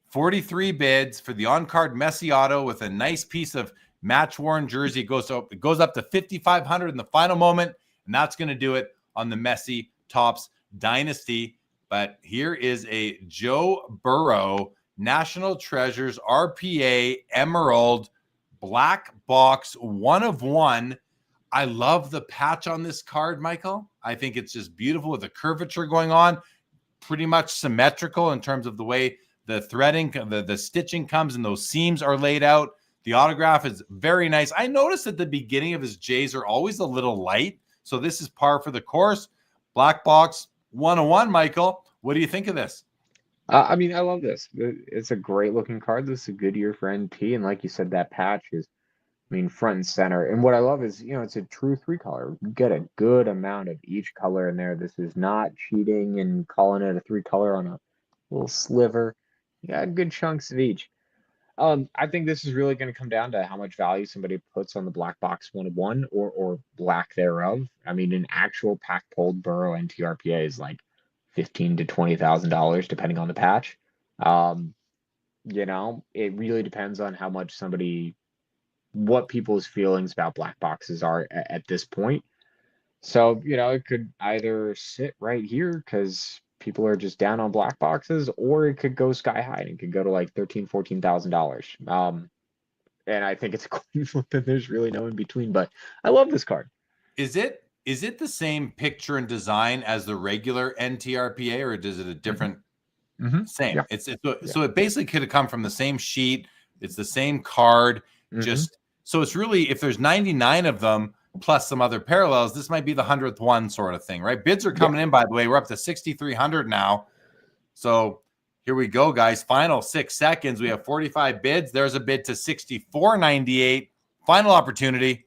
43 bids for the on-card Messi auto with a nice piece of match-worn jersey. It goes up to $5,500 in the final moment, and that's going to do it on the Messi Topps Dynasty. But here is a Joe Burrow National Treasures RPA Emerald black box, 1 of 1. I love the patch on this card, Michael. I think it's just beautiful with the curvature going on, pretty much symmetrical in terms of the way the threading, the stitching comes and those seams are laid out. The autograph is very nice. I noticed at the beginning of his J's are always a little light, so this is par for the course. Black box, 1 of 1, Michael. What do you think of this?
I mean, I love this. It's a great looking card. This is a good year for NT. And like you said, that patch is, front and center. And what I love is, it's a true 3-color. You get a good amount of each color in there. This is not cheating and calling it a 3-color on a little sliver. You got good chunks of each. I think this is really going to come down to how much value somebody puts on the black box 1 of 1 or lack thereof. I mean, an actual pack pulled Burrow NT RPA is like $15,000 to $20,000 depending on the patch. It really depends on how much what people's feelings about black boxes are at this point. So, it could either sit right here because people are just down on black boxes, or it could go sky high and it could go to like $13,000, $14,000. And I think it's a coin flip and there's really no in between, but I love this card.
Is it the same picture and design as the regular NTRPA, or is it a different? Same. Yeah. So it basically could have come from the same sheet. It's the same card. So it's really, if there's 99 of them plus some other parallels, this might be the 100th one sort of thing, right? Bids are coming in, by the way. We're up to 6,300 now. So here we go, guys. Final 6 seconds. We have 45 bids. There's a bid to 64.98. Final opportunity.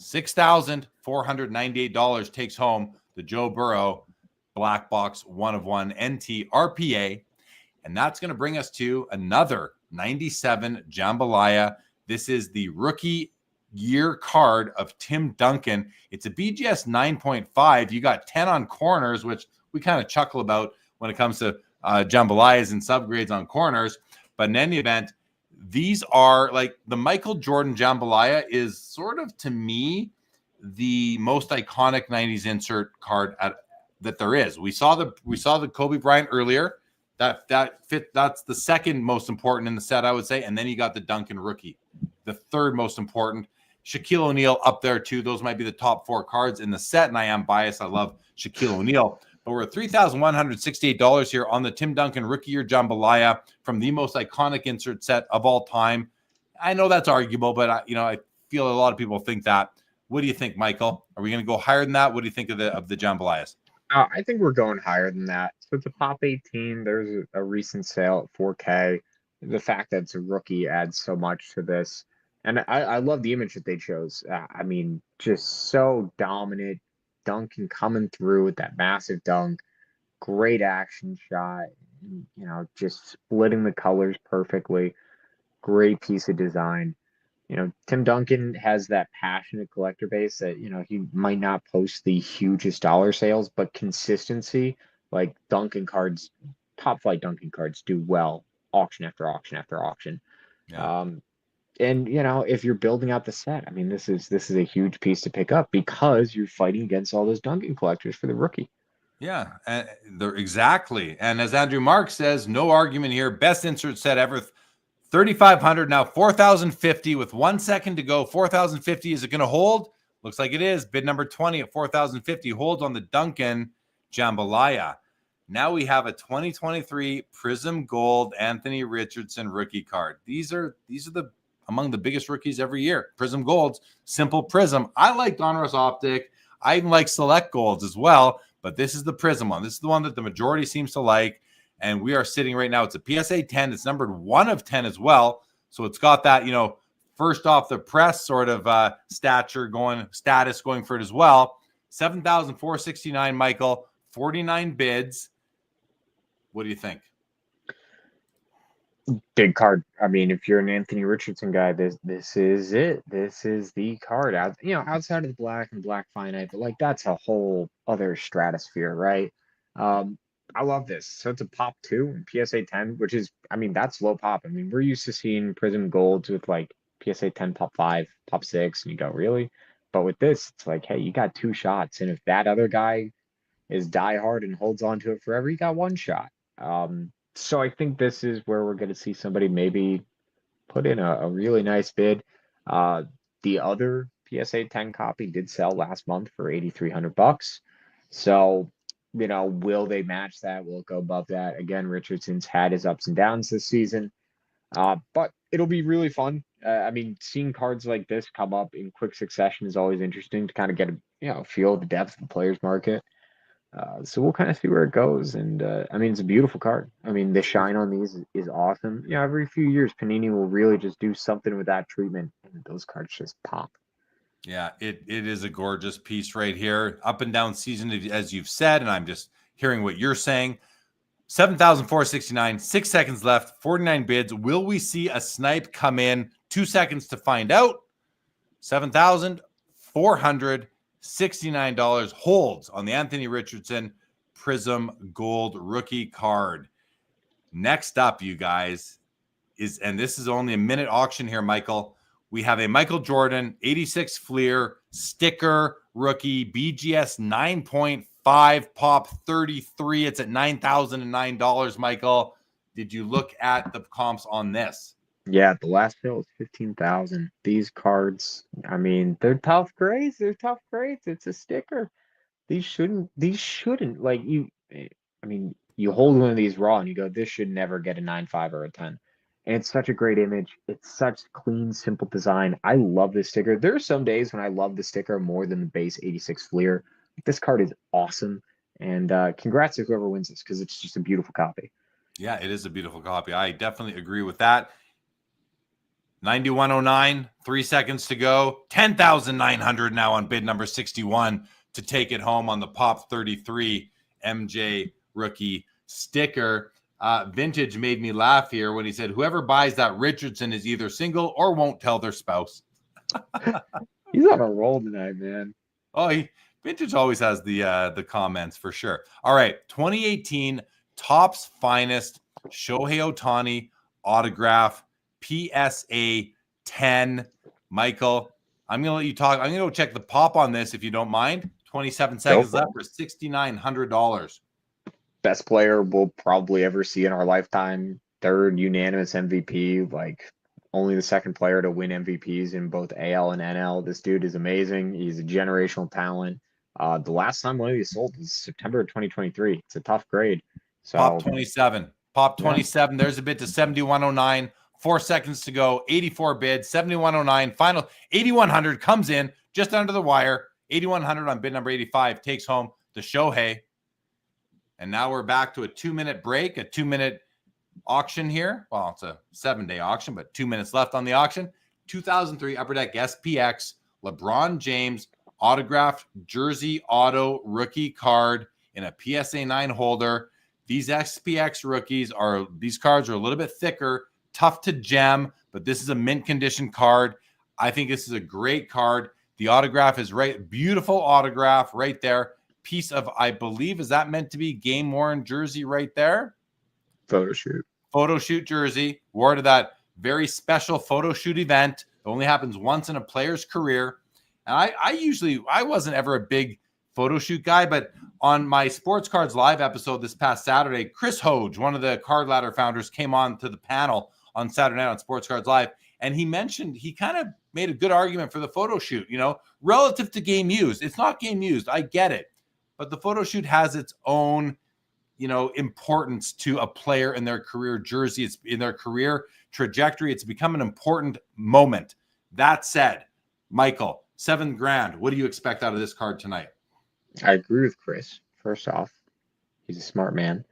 $6,498 takes home the Joe Burrow Black Box 1/1 NT RPA. And that's going to bring us to another 97 Jambalaya. This is the rookie year card of Tim Duncan. It's a BGS 9.5. You got 10 on corners, which we kind of chuckle about when it comes to Jambalayas and subgrades on corners. But in any event, these are like the Michael Jordan Jambalaya is sort of, to me, the most iconic 90s insert card that there is. We saw the Kobe Bryant earlier. That fit. That's the second most important in the set, I would say. And then you got the Duncan rookie, the third most important. Shaquille O'Neal up there too. Those might be the top 4 cards in the set. And I am biased. I love Shaquille O'Neal. But we're at $3,168 here on the Tim Duncan rookie year Jambalaya from the most iconic insert set of all time. I know that's arguable, but I feel a lot of people think that. What do you think, Michael? Are we going to go higher than that? What do you think of the Jambalayas?
I think we're going higher than that. So it's a pop 18. There's a recent sale at 4K. The fact that it's a rookie adds so much to this. And I love the image that they chose. I mean, just so dominant. Duncan coming through with that massive dunk. Great action shot. Just splitting the colors perfectly. Great piece of design. Tim Duncan has that passionate collector base that, he might not post the hugest dollar sales, but consistency, like Duncan cards, top flight Duncan cards do well, auction after auction after auction.
Yeah.
And if you're building out the set, I mean, this is a huge piece to pick up because you're fighting against all those Duncan collectors for the rookie.
Yeah, and they're exactly. And as Andrew Mark says, no argument here. Best insert set ever. 3,500 now, 4,050 with 1 second to go. 4,050. Is it going to hold? Looks like it is. Bid number 20 at 4,050 holds on the Duncan Jambalaya. Now we have a 2023 Prism Gold Anthony Richardson rookie card. These are among the biggest rookies every year. Prism Golds, simple Prism. I like Donruss Optic. I even like Select Golds as well, but this is the Prism one. This is the one that the majority seems to like. And we are sitting right now. It's a PSA 10. It's numbered 1 of 10 as well. So it's got that, first off the press sort of status going for it as well. 7,469, Michael. 49 bids. What do you think?
Big card. I mean, if you're an Anthony Richardson guy, this is it. This is the card outside of the black and black finite, but like that's a whole other stratosphere, right? I love this. So it's a pop 2 and PSA 10, which is, I mean, that's low pop. I mean, we're used to seeing Prism Golds with like PSA 10 pop 5, pop 6, and you go, really? But with this, it's like, hey, you got 2 shots. And if that other guy is diehard and holds on to it forever, you got 1 shot. So I think this is where we're going to see somebody maybe put in a really nice bid. The other PSA 10 copy did sell last month for $8,300. So, will they match that? Will it go above that? Again, Richardson's had his ups and downs this season, but it'll be really fun. I mean, seeing cards like this come up in quick succession is always interesting to kind of get a feel of the depth of the players market. So we'll kind of see where it goes. And I mean, it's a beautiful card. I mean, the shine on these is awesome. Every few years, Panini will really just do something with that treatment, and those cards just pop.
Yeah, it is a gorgeous piece right here. Up and down season, as you've said, and I'm just hearing what you're saying. 7,469, 6 seconds left, 49 bids. Will we see a snipe come in? 2 seconds to find out. $7,469 holds on the Anthony Richardson Prism Gold rookie card. Next up, you guys, and this is only a minute auction here, Michael. We have a Michael Jordan 86 Fleer sticker rookie BGS 9.5 pop 33. It's at $9,009, Michael. Did you look at the comps on this?
Yeah, the last sale is 15,000. These cards, I mean, they're tough grades. They're tough grades. It's a sticker. These shouldn't like you. I mean, you hold one of these raw and you go, this should never get a 9.5 or a 10. And it's such a great image. It's such clean, simple design. I love this sticker. There are some days when I love the sticker more than the base 86 Fleer. This card is awesome. And congrats to whoever wins this because it's just a beautiful copy.
Yeah, it is a beautiful copy. I definitely agree with that. 9109, 3 seconds to go. 10,900 now on bid number 61 to take it home on the Pop 33 MJ rookie sticker. Vintage made me laugh here when he said, whoever buys that Richardson is either single or won't tell their spouse.
He's on a roll tonight, man.
Oh, Vintage always has the comments for sure. All right, 2018 Topps Finest Shohei Ohtani autograph PSA 10. Michael, I'm going to let you talk. I'm going to go check the pop on this if you don't mind. 27 seconds left for $6,900.
Best player we'll probably ever see in our lifetime. Third unanimous MVP, like only the second player to win MVPs in both AL and NL. This dude is amazing. He's a generational talent. The last time one of these sold was September of 2023. It's a tough grade. So
Pop 27. Pop 27. Yeah. There's a bid to 7109. 4 seconds to go. 84 bids. 7109. Final 8100 comes in just under the wire. 8100 on bid number 85 takes home the Shohei. And now we're back to a 2-minute break, a 2-minute auction here. Well, it's a 7-day auction, but 2 minutes left on the auction. 2003 Upper Deck SPX LeBron James autographed jersey auto rookie card in a PSA 9 holder. These SPX rookies these cards are a little bit thicker, tough to gem, but this is a mint condition card. I think this is a great card. The autograph is beautiful autograph right there. Piece of, I believe, is that meant to be game worn jersey right there? Photo shoot jersey. Wore to that very special photo shoot event. It only happens once in a player's career. And I wasn't ever a big photo shoot guy, but on my Sports Cards Live episode this past Saturday, Chris Hoge, one of the Card Ladder founders, came on to the panel on Saturday night on Sports Cards Live. And he mentioned, he kind of made a good argument for the photo shoot, relative to game used. It's not game used. I get it. But the photo shoot has its own, importance to a player in their career jersey. It's in their career trajectory. It's become an important moment. That said, Michael, $7,000. What do you expect out of this card tonight?
I agree with Chris. First off, he's a smart man,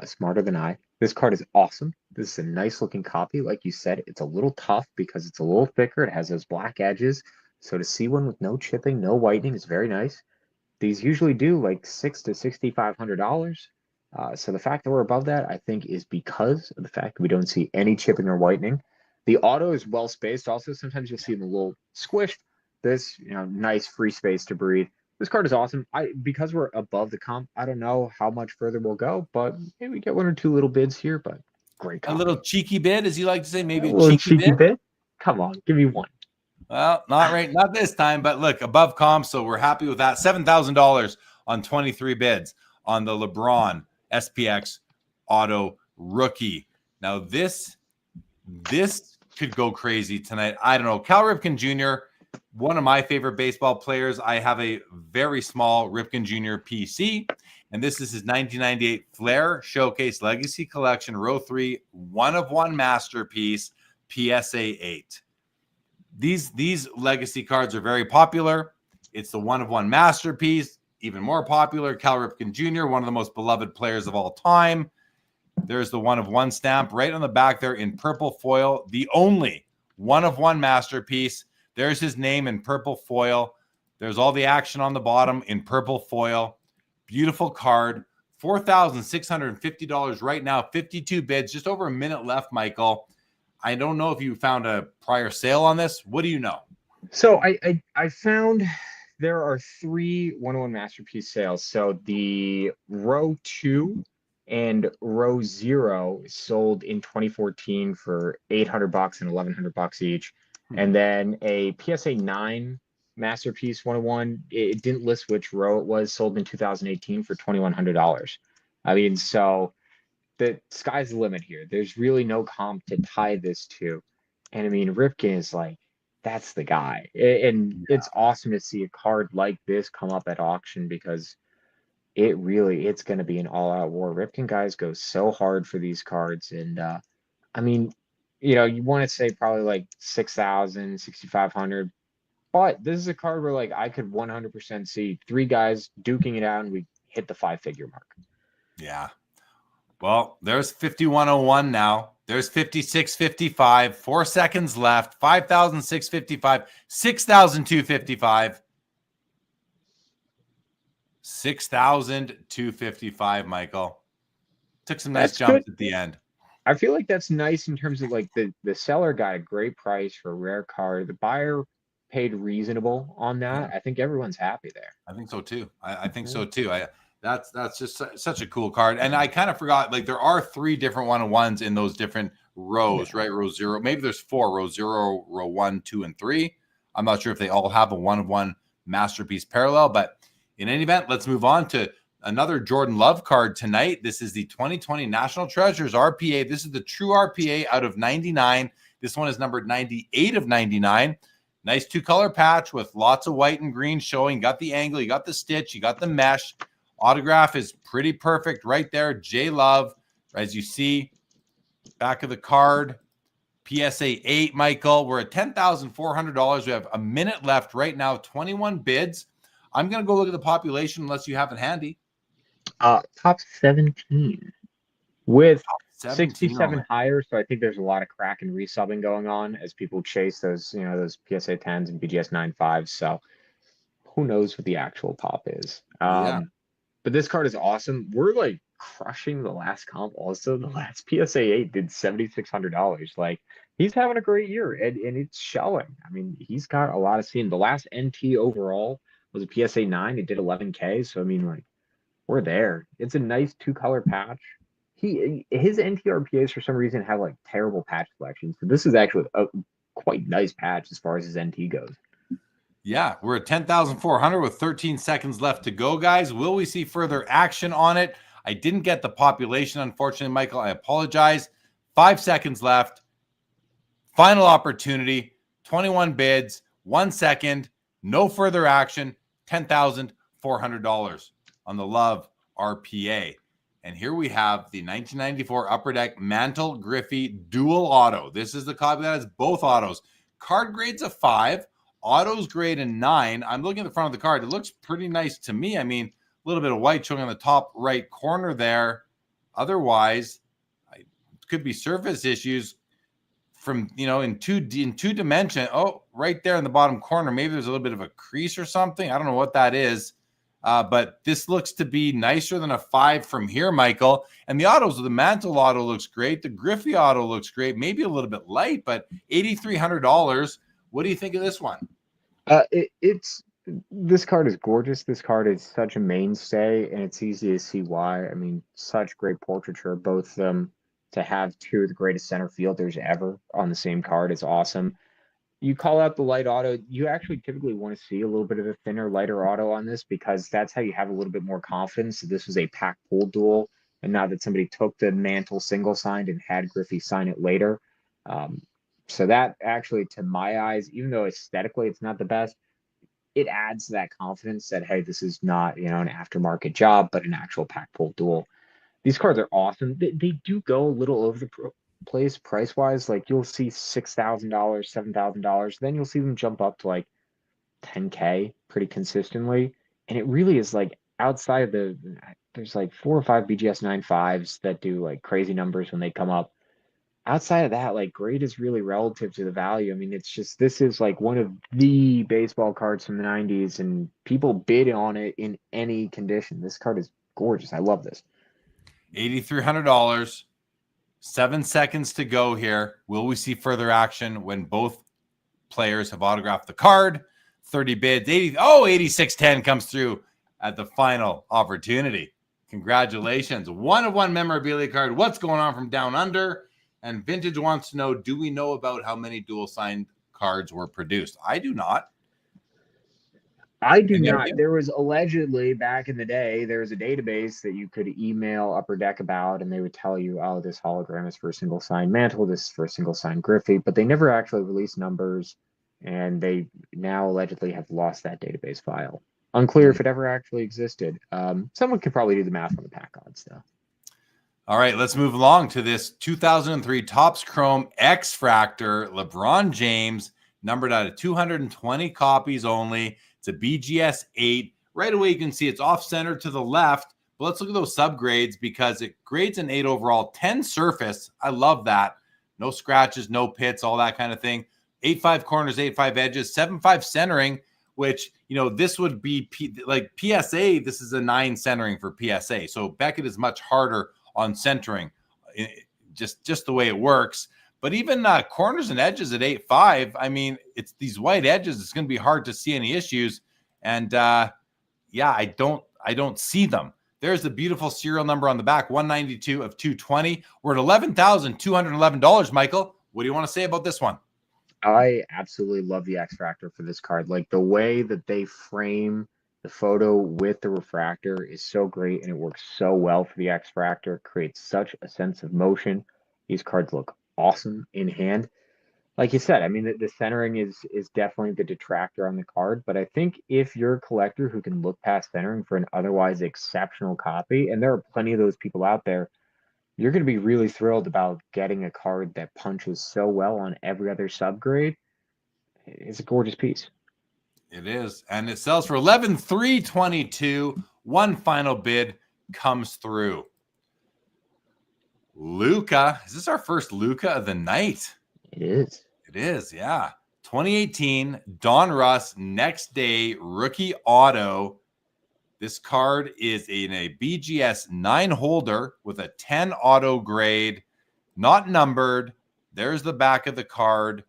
smarter than I. This card is awesome. This is a nice looking copy. Like you said, it's a little tough because it's a little thicker. It has those black edges. So to see one with no chipping, no whitening is very nice. These usually do like $600 to $6,500. So the fact that we're above that, I think, is because of the fact that we don't see any chipping or whitening. The auto is well spaced. Also, sometimes you'll see them a little squished. This, nice free space to breathe. This card is awesome. Because we're above the comp, I don't know how much further we'll go, but maybe we get 1 or 2 little bids here. But great copy.
A little cheeky bid, as you like to say, maybe
a little cheeky bid. Come on, give me one.
Well, not this time, but look, above comp, so we're happy with that. $7,000 on 23 bids on the LeBron SPX Auto Rookie. Now, this could go crazy tonight. I don't know. Cal Ripken Jr., one of my favorite baseball players. I have a very small Ripken Jr. PC, and this is his 1998 Flair Showcase Legacy Collection, Row 3, 1-of-1 masterpiece, PSA 8. These legacy cards are very popular. It's the 1-of-1 masterpiece, even more popular. Cal Ripken Jr., one of the most beloved players of all time. There's the 1-of-1 stamp right on the back there in purple foil, the only 1-of-1 masterpiece. There's his name in purple foil. There's all the action on the bottom in purple foil. Beautiful card. $4,650 right now. 52 bids. Just over a minute left, Michael. I don't know if you found a prior sale on this. What do you know?
So I found there are 3 1-of-1 masterpiece sales. So the row 2 and row 0 sold in 2014 for $800 and $1,100 each. And then a PSA 9 masterpiece 1-of-1, it didn't list which row it was, sold in 2018 for $2,100. I mean, so the sky's the limit here. There's really no comp to tie this to. And I mean, Ripken is like, that's the guy. And it's awesome to see a card like this come up at auction because it's going to be an all-out war. Ripken guys go so hard for these cards. And I mean, you want to say probably like 6,000, 6,500. But this is a card where like I could 100% see 3 guys duking it out and we hit the 5-figure mark.
Yeah. Well, there's 5101 now. There's 56.55, 4 seconds left, 5,655, 6,255, 6,255, Michael. Took some nice jumps at the end.
I feel like that's nice in terms of like the seller got a great price for a rare card. The buyer paid reasonable on that.
Yeah.
I think everyone's happy there.
I think so too. I think so too. That's just such a cool card. And I kind of forgot, like there are 3 different 1-on-1s in those different rows, right? Row 0. Maybe there's 4, row 0, row 1, 2, and 3. I'm not sure if they all have a 1-of-1 masterpiece parallel, but in any event, let's move on to another Jordan Love card tonight. This is the 2020 National Treasures RPA. This is the true RPA out of 99. This one is numbered 98 of 99. Nice 2-color patch with lots of white and green showing. You got the angle, you got the stitch, you got the mesh. Autograph is pretty perfect right there. J Love, as you see, back of the card. PSA 8, Michael. We're at $10,400. We have a minute left right now, 21 bids. I'm going to go look at the population unless you have it handy.
Top 17 with 67
only.
higher. So I think there's a lot of crack and resubbing going on as people chase those, those PSA 10s and BGS 95s. So who knows what the actual pop is.
Yeah.
But this card is awesome. We're like crushing the last comp. Also, the last PSA 8 did $7,600. Like he's having a great year and it's showing. I mean, he's got a lot of steam. The last NT overall was a PSA 9. It did 11K. So I mean, like we're there. It's a nice 2-color patch. His NT RPAs for some reason have like terrible patch selections. So this is actually a quite nice patch as far as his NT goes.
Yeah, we're at 10,400 with 13 seconds left to go, guys. Will we see further action on it? I didn't get the population, unfortunately, Michael. I apologize. 5 seconds left. Final opportunity. 21 bids. 1 second. No further action. $10,400 on the Love RPA. And here we have the 1994 Upper Deck Mantle Griffey Dual Auto. This is the copy that has both autos. Card grade's a 5. Autos grade a 9. I'm looking at the front of the card. It looks pretty nice to me. I mean, a little bit of white showing on the top right corner there. Otherwise, it could be surface issues from, in two dimension. Oh, right there in the bottom corner. Maybe there's a little bit of a crease or something. I don't know what that is. But this looks to be nicer than a 5 from here, Michael. And the autos, the Mantle auto looks great. The Griffey auto looks great. Maybe a little bit light, but $8,300. What do you think of this one?
This card is gorgeous. This card is such a mainstay, and it's easy to see why. I mean, such great portraiture, both of them. To have 2 of the greatest center fielders ever on the same card is awesome. You call out the light auto. You actually typically want to see a little bit of a thinner, lighter auto on this because that's how you have a little bit more confidence that this was a pack pull duel, and not that somebody took the Mantle single signed and had Griffey sign it later. So that actually, to my eyes, even though aesthetically it's not the best, it adds that confidence that, hey, this is not, an aftermarket job, but an actual pack pull duel. These cards are awesome. They do go a little over the place price-wise. Like you'll see $6,000, $7,000. Then you'll see them jump up to like 10K pretty consistently. And it really is like outside of there's like 4 or 5 BGS 95s that do like crazy numbers when they come up. Outside of that, like grade is really relative to the value. I mean, it's just, this is like one of the baseball cards from the 90s and people bid on it in any condition. This card is gorgeous. I love this.
$8,300. 7 seconds to go here. Will we see further action when both players have autographed the card? 30 bids. 8610 comes through at the final opportunity. Congratulations. 1-of-1 memorabilia card. What's going on from down under? And Vintage wants to know, do we know about how many dual signed cards were produced? I do not.
I do not. There was allegedly back in the day, there was a database that you could email Upper Deck about, and they would tell you, oh, this hologram is for a single signed Mantle, this is for a single signed Griffey, but they never actually released numbers, and they now allegedly have lost that database file. Unclear if it ever actually existed. Someone could probably do the math on the pack odds, though.
All right, let's move along to this 2003 Topps Chrome X-Fractor LeBron James, numbered out of 220 copies only. It's a BGS 8. Right away, you can see it's off-center to the left. But let's look at those subgrades because it grades an 8 overall, 10 surface. I love that. no scratches, no pits, all that kind of thing. 8.5 corners, 8.5 edges, 7.5 centering, which, you know, this would be like PSA. This is a 9 centering for PSA. So Beckett is much harder on centering, just the way it works. But even corners and edges at 8.5, I mean, it's these white edges. It's going to be hard to see any issues. And yeah, I don't see them. There's the beautiful serial number on the back, 192 of 220. We're at $11,211, Michael. What do you want to say about this one?
I absolutely love the X Factor for this card. Like the way that they frame the photo with the refractor is so great, and it works so well for the X Factor. Creates such a sense of motion. These cards look awesome in hand. Like you said, I mean, the centering is definitely the detractor on the card. But I think if you're a collector who can look past centering for an otherwise exceptional copy, and there are plenty of those people out there, you're going to be really thrilled about getting a card that punches so well on every other subgrade. It's a gorgeous piece.
It is. And it sells for $11,322. One final bid comes through. Luka. Is this our first Luka of the night?
It is.
It is, yeah. 2018 Don Russ next day rookie auto. This card is in a BGS 9 holder with a 10 auto grade, not numbered. There's the back of the card.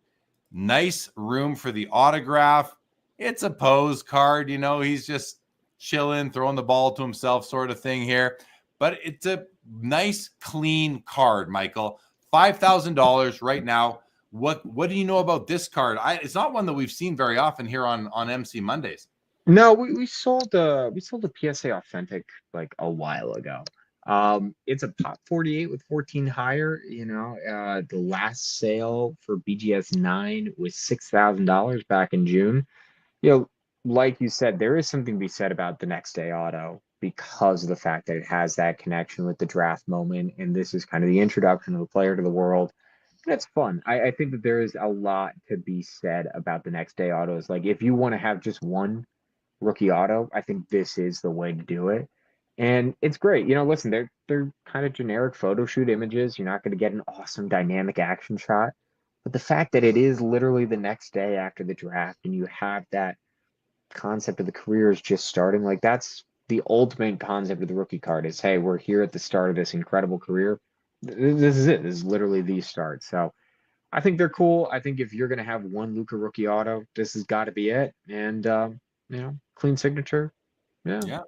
Nice room for the autograph. It's a pose card, you know, he's just chilling, throwing the ball to himself sort of thing here. But it's a nice, clean card, Michael. $5,000 right now. What do you know about this card? It's not one that we've seen very often here on MC Mondays.
No, we sold the PSA Authentic like a while ago. It's a pop 48 with 14 higher. You know, the last sale for BGS 9 was $6,000 back in June. You know, like you said, there is something to be said about the next day auto because of the fact that it has that connection with the draft moment, and this is kind of the introduction of the player to the world. That's fun. I think that there is a lot to be said about the next day autos. Like if you want to have just one rookie auto, I think this is the way to do it. And it's great. You know, listen, they're kind of generic photo shoot images. You're not going to get an awesome dynamic action shot. But the fact that it is literally the next day after the draft and you have that concept of the career is just starting, like that's the ultimate concept of the rookie card is, hey, we're here at the start of this incredible career. This is it. This is literally the start. So I think they're cool. I think if you're going to have one Luka rookie auto, this has got to be it. And, you know, clean signature. Yeah.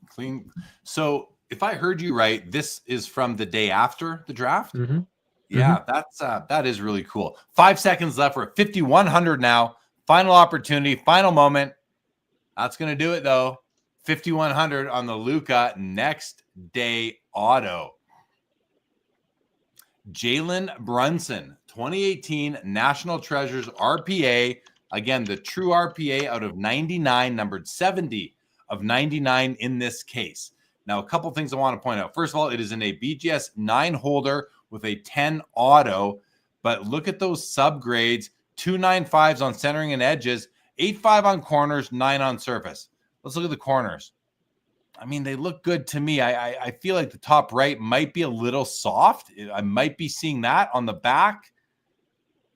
Clean. So if I heard you right, this is from the day after the draft.
Mm-hmm.
Yeah, that is really cool. 5 seconds left. We're at 5,100 now. Final opportunity, final moment. That's going to do it, though. 5,100 on the Luka next day auto. Jalen Brunson, 2018 National Treasures RPA. Again, the true RPA out of 99, numbered 70 of 99 in this case. Now, a couple things I want to point out. First of all, it is in a BGS 9 holder with a 10 auto, but look at those subgrades, 295s on centering and edges, 8.5 on corners, 9 on surface. Let's look at the corners. I mean, they look good to me. I feel like the top right might be a little soft. I might be seeing that on the back.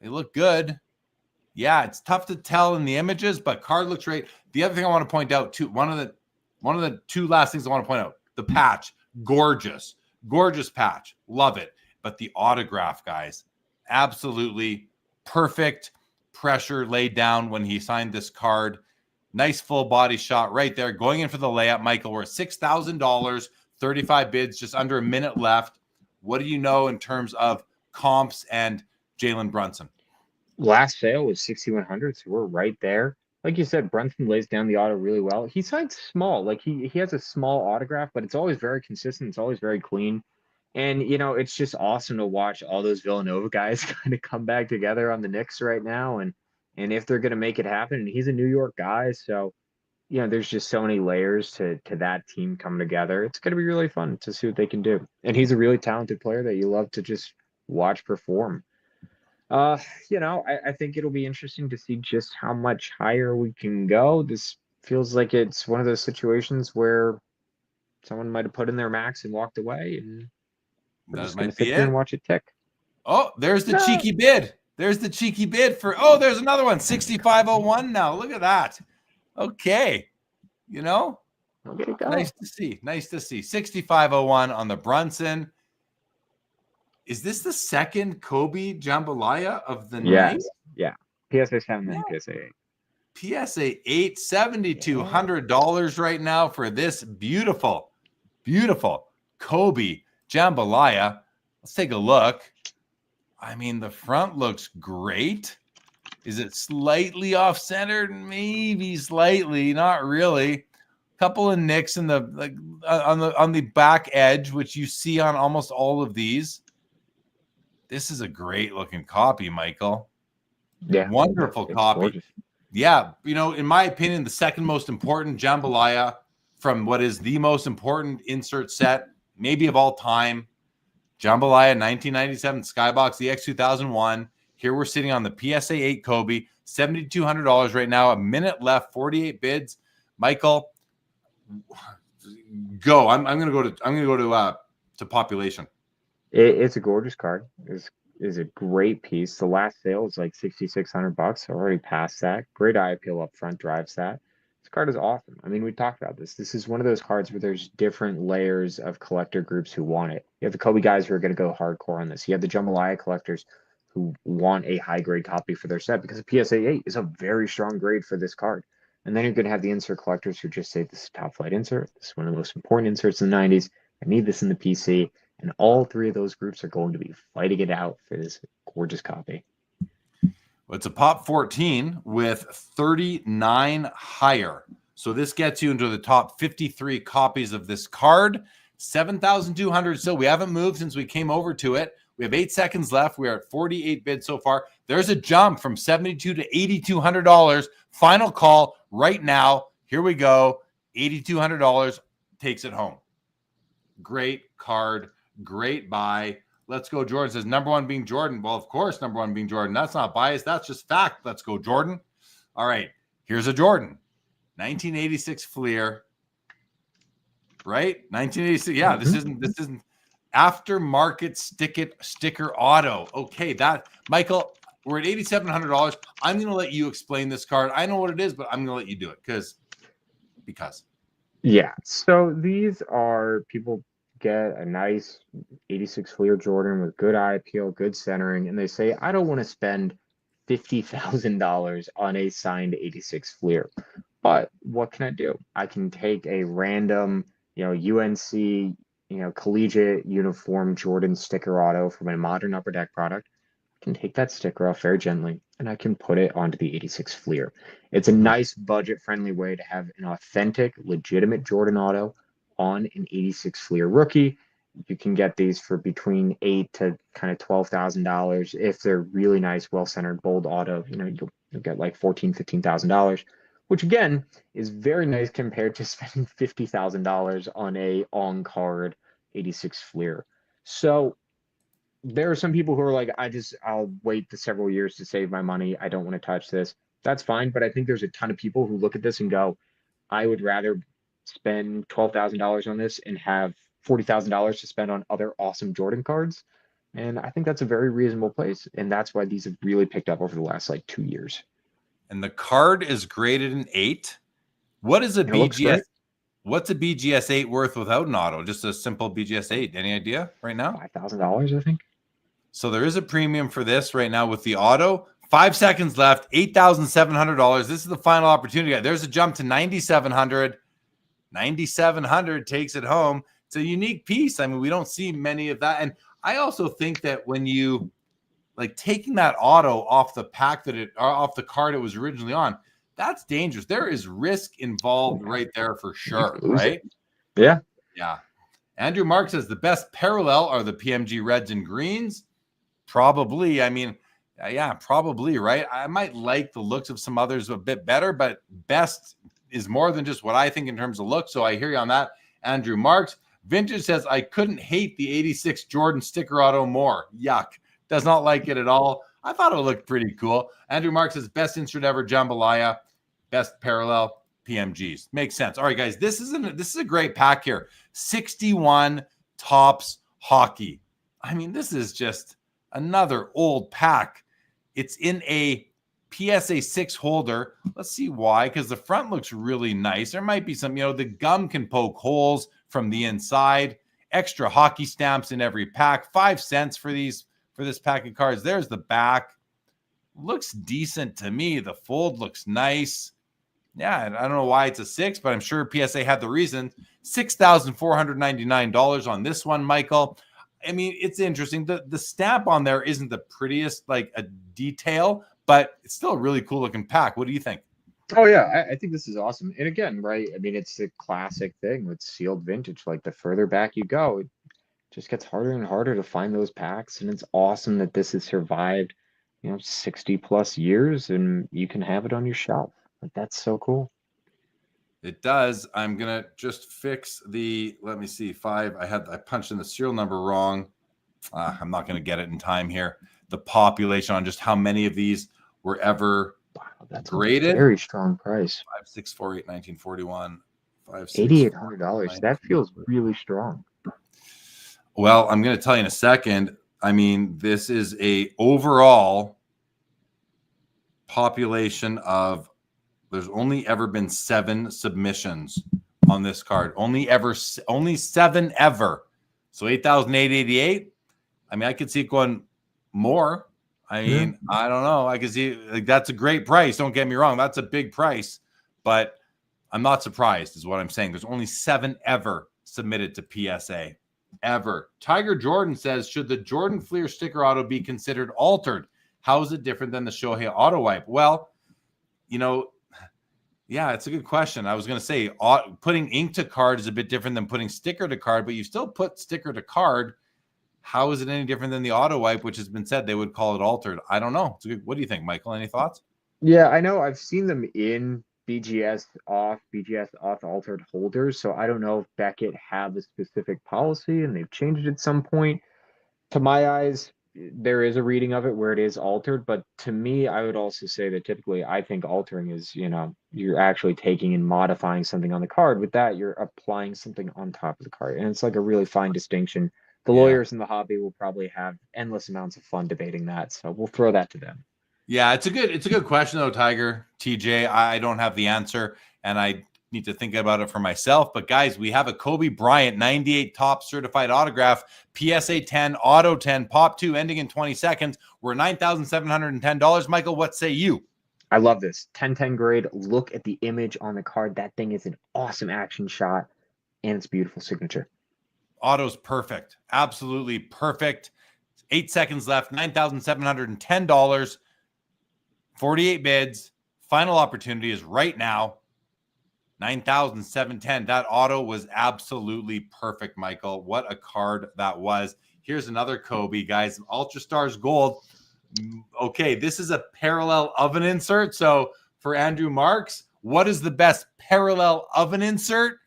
They look good. Yeah, it's tough to tell in the images, but card looks great. The other thing I want to point out too, one of the two last things I want to point out, the patch, gorgeous patch, love it. But the autograph, guys, absolutely perfect pressure laid down when he signed this card. Nice full body shot right there. Going in for the layup, Michael. We're at $6,000, 35 bids, just under a minute left. What do you know in terms of comps and Jalen Brunson?
Last sale was 6,100, so we're right there. Like you said, Brunson lays down the auto really well. He signs small. Like he has a small autograph, but it's always very consistent. It's always very clean. And, you know, it's just awesome to watch all those Villanova guys kind of come back together on the Knicks right now. And if they're going to make it happen, and he's a New York guy, so, you know, there's just so many layers to that team coming together. It's going to be really fun to see what they can do. And he's a really talented player that you love to just watch perform. You know, I think it'll be interesting to see just how much higher we can go. This feels like it's one of those situations where someone might have put in their max and walked away, and we're just going to sit here and watch it tick.
Oh, there's the cheeky bid. There's the cheeky bid for, there's another one, 6501 now. Look at that. Okay. You know,
Look at it go.
nice to see. Nice to see. 6501 on the Brunson. Is this the second Kobe Jambalaya of the night?
Yeah. PSA 7 and PSA 8.
PSA 8, $7,200 right now for this beautiful, beautiful Kobe Jambalaya. Let's take a look. I mean, the front looks great. Is it slightly off-centered? Maybe slightly, not really. Couple of nicks in the on the back edge, which you see on almost all of these. This is a great looking copy, Michael.
Yeah,
Wonderful copy.
Gorgeous.
Yeah, in my opinion, the second most important Jambalaya from what is the most important insert set, maybe of all time. Jambalaya 1997 Skybox EX 2001. Here we're sitting on the PSA 8 Kobe, $7,200 right now. A minute left, 48 bids. Michael, go. I'm gonna go to population.
It's a gorgeous card. Is a great piece. The last sale was like $6,600. Already past that. Great eye appeal up front, drives that. This card is awesome. I mean, we talked about this. This is one of those cards where there's different layers of collector groups who want it. You have the Kobe guys who are going to go hardcore on this. You have the Jambalaya collectors who want a high grade copy for their set because a PSA 8 is a very strong grade for this card. And then you're going to have the insert collectors who just say this is a top flight insert. This is one of the most important inserts in the 90s. I need this in the PC. And all three of those groups are going to be fighting it out for this gorgeous copy.
Well, it's a pop 14 with 39 higher. So this gets you into the top 53 copies of this card. 7,200 still. We haven't moved since we came over to it. We have 8 seconds left. We are at 48 bids so far. There's a jump from $7,200 to $8,200. Final call right now. Here we go. $8,200 takes it home. Great card. Great buy. Let's go. Jordan says number one being Jordan. Well, of course, number one being Jordan. That's not bias. That's just fact. Let's go, Jordan. All right. Here's a Jordan. 1986 Fleer. Right? 1986. Yeah, this isn't aftermarket sticker auto. Okay, that Michael, we're at $8,700. I'm going to let you explain this card. I know what it is, but I'm going to let you do it because.
Yeah. So these are people get a nice 86 Fleer Jordan with good eye appeal, good centering, and they say, I don't want to spend $50,000 on a signed 86 Fleer. But what can I do? I can take a random, UNC, collegiate uniform Jordan sticker auto from a modern Upper Deck product. I can take that sticker off very gently and I can put it onto the 86 Fleer. It's a nice budget-friendly way to have an authentic, legitimate Jordan auto on an 86 Fleer rookie. You can get these for between $8,000 to kind of $12,000. If they're really nice, well-centered, bold auto, you'll get like $14,000, $15,000, which again is very nice compared to spending $50,000 on a on-card 86 Fleer. So there are some people who are like, I'll wait the several years to save my money. I don't want to touch this. That's fine. But I think there's a ton of people who look at this and go, I would rather spend $12,000 on this and have $40,000 to spend on other awesome Jordan cards. And I think that's a very reasonable place. And that's why these have really picked up over the last 2 years.
And the card is graded an 8. What is a BGS? What's a BGS 8 worth without an auto? Just a simple BGS 8. Any idea right now?
$5,000, I think.
So there is a premium for this right now with the auto. 5 seconds left. $8,700. This is the final opportunity. There's a jump to $9,700. $9,700 takes it home. It's a unique piece. I mean, we don't see many of that. And I also think that when you taking that auto off the pack off the card it was originally on, that's dangerous. There is risk involved right there for sure, right?
Yeah.
Yeah. Andrew Mark says the best parallel are the PMG reds and greens. Probably. I mean, yeah, probably, right? I might like the looks of some others a bit better, but best is more than just what I think in terms of look. So I hear you on that, Andrew Marks. Vintage says, I couldn't hate the 86 Jordan sticker auto more. Yuck. Does not like it at all. I thought it looked pretty cool. Andrew Marks says, best insert ever, Jambalaya. Best parallel, PMGs. Makes sense. All right, guys, this is a great pack here. 61 Topps hockey. I mean, this is just Another old pack. It's in a PSA 6 holder. Let's see why, because the front looks really nice. There might be some, the gum can poke holes from the inside. Extra hockey stamps in every pack. 5 cents for this pack of cards. There's the back. Looks decent to me. The fold looks nice. Yeah, I don't know why it's a 6, but I'm sure PSA had the reason. $6,499 on this one, Michael. I mean, it's interesting. The stamp on there isn't the prettiest, like a detail, but it's still a really cool looking pack. What do you think?
Oh yeah, I think this is awesome. And again, right? I mean, it's the classic thing with sealed vintage. Like the further back you go, it just gets harder and harder to find those packs. And it's awesome that this has survived, 60 plus years, and you can have it on your shelf. Like that's so cool.
It does. I'm gonna just fix let me see, 5. I punched in the serial number wrong. I'm not gonna get it in time here. The population on just how many of these were ever
that's
graded.
A very strong price.
5648 1941.
$8,800. That feels really strong.
Well, I'm gonna tell you in a second. I mean, this is a overall population of. There's only ever been 7 submissions on this card. Only 7 ever. So 8,888. I mean, I could see it going more. I mean, I don't know. I could see like that's a great price. Don't get me wrong. That's a big price, but I'm not surprised is what I'm saying. There's only 7 ever submitted to PSA ever. Tiger Jordan says, should the Jordan Fleer sticker auto be considered altered? How is it different than the Shohei auto wipe? Well, yeah, it's a good question. I was going to say putting ink to card is a bit different than putting sticker to card, but you still put sticker to card. How is it any different than the auto wipe, which has been said they would call it altered? I don't know. What do you think, Michael? Any thoughts?
Yeah, I know. I've seen them in BGS off altered holders. So I don't know if Beckett have a specific policy and they've changed it at some point. To my eyes, there is a reading of it where it is altered, but to me, I would also say that typically I think altering is, you're actually taking and modifying something on the card. With that, you're applying something on top of the card. And it's like a really fine distinction. The lawyers in the hobby will probably have endless amounts of fun debating that. So we'll throw that to them.
Yeah, it's a good question though, Tiger, TJ. I don't have the answer and I need to think about it for myself. But guys, we have a Kobe Bryant 98 top certified autograph, PSA 10, auto 10, pop 2 ending in 20 seconds. We're $9,710. Michael, what say you?
I love this 10-10 grade. Look at the image on the card. That thing is an awesome action shot and it's beautiful signature.
Auto's perfect. Absolutely perfect. 8 seconds left. $9,710. 48 bids. Final opportunity is right now. 9,710. That auto was absolutely perfect, Michael. What a card that was. Here's another Kobe, guys. Ultra Stars Gold. Okay, this is a parallel oven insert. So for Andrew Marks, what is the best parallel oven insert?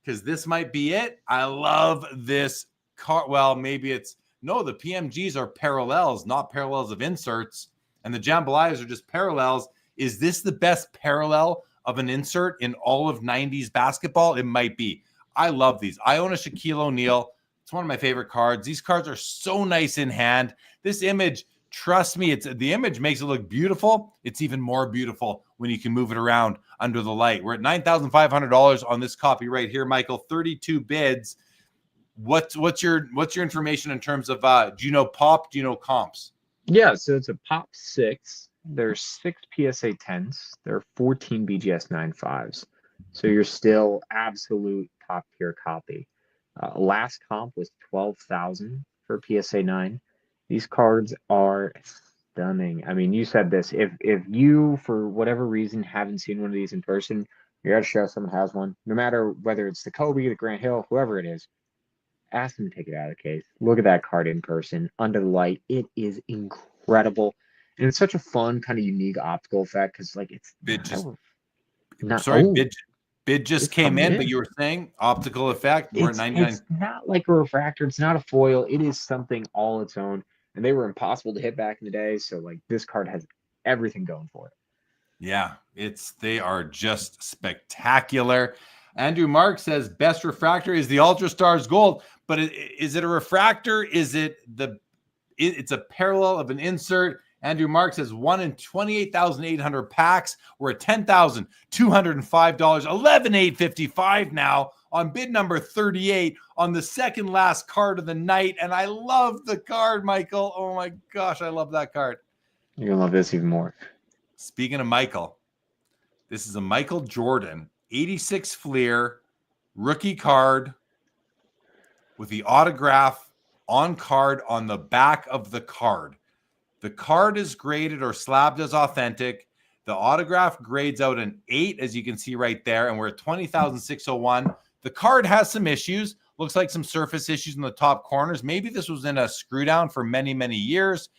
Because this might be it. I love this card. Well, maybe it's no, the PMGs are parallels, not parallels of inserts. And the jambalayas are just parallels. Is this the best parallel of an insert in all of 90s basketball? It might be. I love these. I own a Shaquille O'Neal. It's one of my favorite cards. These cards are so nice in hand. This image, trust me, the image makes it look beautiful. It's even more beautiful when you can move it around under the light. We're at $9,500 on this copy right here, Michael. 32 bids. What's your information in terms of do you know pop? Do you know comps?
Yeah, so it's a pop 6. There's 6 PSA 10s. There are 14 BGS 9.5s. So you're still absolute top tier copy. Last comp was 12,000 for PSA 9. These cards are stunning. I mean, you said this. If you, for whatever reason, haven't seen one of these in person, you're at a show, someone has one. No matter whether it's the Kobe, the Grant Hill, whoever it is, ask them to take it out of the case. Look at that card in person, under the light. It is incredible. And it's such a fun, kind of unique optical effect because, like, it's
bid just came in,
in,
but you were saying optical effect.
It's
99.
It's not like a refractor. It's not a foil. It is something all its own. And they were impossible to hit back in the day. So, like, this card has everything going for it.
Yeah, they are just spectacular. Andrew Mark says best refractor is the Ultra Stars Gold, but is it a refractor? Is it the it's a parallel of an insert. Andrew Mark says 1 in 28,800 packs. We're at $10,205, 11,855 now on bid number 38 on the second last card of the night. And I love the card, Michael. Oh my gosh, I love that card.
You're gonna love this even more.
Speaking of Michael, this is a Michael Jordan 86 Fleer rookie card with the autograph on card on the back of the card. The card is graded or slabbed as authentic. The autograph grades out an 8, as you can see right there, and we're at 20,601. The card has some issues. Looks like some surface issues in the top corners. Maybe this was in a screw down for many, many years.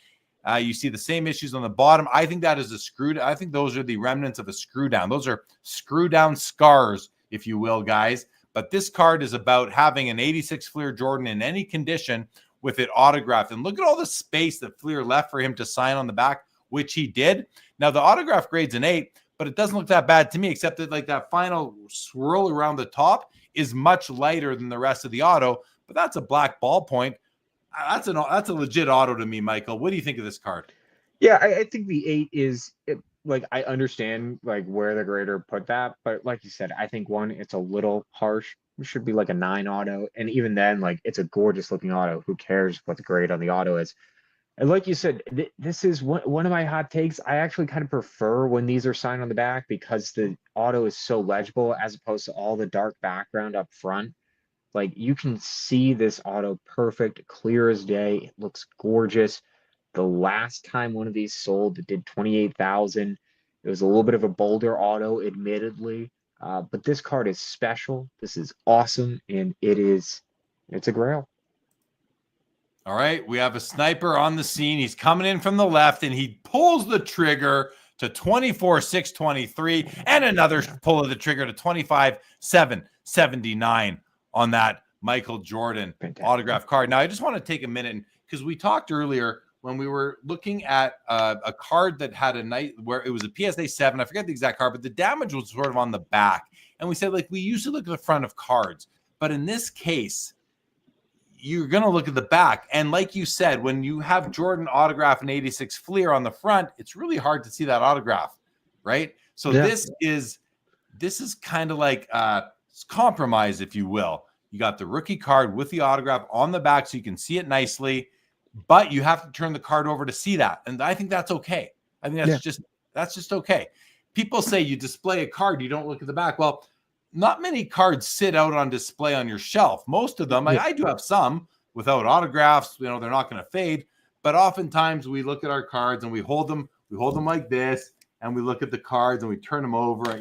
You see the same issues on the bottom. I think that is a screw. I think those are the remnants of a screw down. Those are screw down scars, if you will, guys. But this card is about having an 86 Fleer Jordan in any condition with it autographed. And look at all the space that Fleer left for him to sign on the back, which he did. Now, the autograph grade's an 8, but it doesn't look that bad to me, except that like that final swirl around the top is much lighter than the rest of the auto. But that's a black ballpoint. That's a legit auto to me, Michael. What do you think of this card?
Yeah, I think the 8 is like, I understand like where the grader put that, but like you said, I think it's a little harsh. It should be like a 9 auto, and even then, like, it's a gorgeous looking auto. Who cares what the grade on the auto is? And like you said, this is one of my hot takes. I actually kind of prefer when these are signed on the back because the auto is so legible as opposed to all the dark background up front. Like, you can see this auto perfect, clear as day. It looks gorgeous. The last time one of these sold, it did 28,000. It was a little bit of a bolder auto, admittedly, but this card is special. This is awesome, and it's a grail.
All right, we have a sniper on the scene. He's coming in from the left, and he pulls the trigger to 24,623, and another pull of the trigger to 25,779 on that Michael Jordan autograph card. Now, I just want to take a minute because we talked earlier when we were looking at a card that had a night where it was a PSA 7. I forget the exact card, but the damage was sort of on the back. And we said, like, we usually look at the front of cards. But in this case, you're going to look at the back. And like you said, when you have Jordan autograph and 86 Fleer on the front, it's really hard to see that autograph, right? So yeah. This is kind of like compromise, if you will. You got the rookie card with the autograph on the back so you can see it nicely, but you have to turn the card over to see that. And I think that's okay. I think that's just okay. People say you display a card, you don't look at the back. Well, not many cards sit out on display on your shelf. Most of them, I do have some without autographs, they're not going to fade, but oftentimes we look at our cards and we hold them like this, and we look at the cards and we turn them over,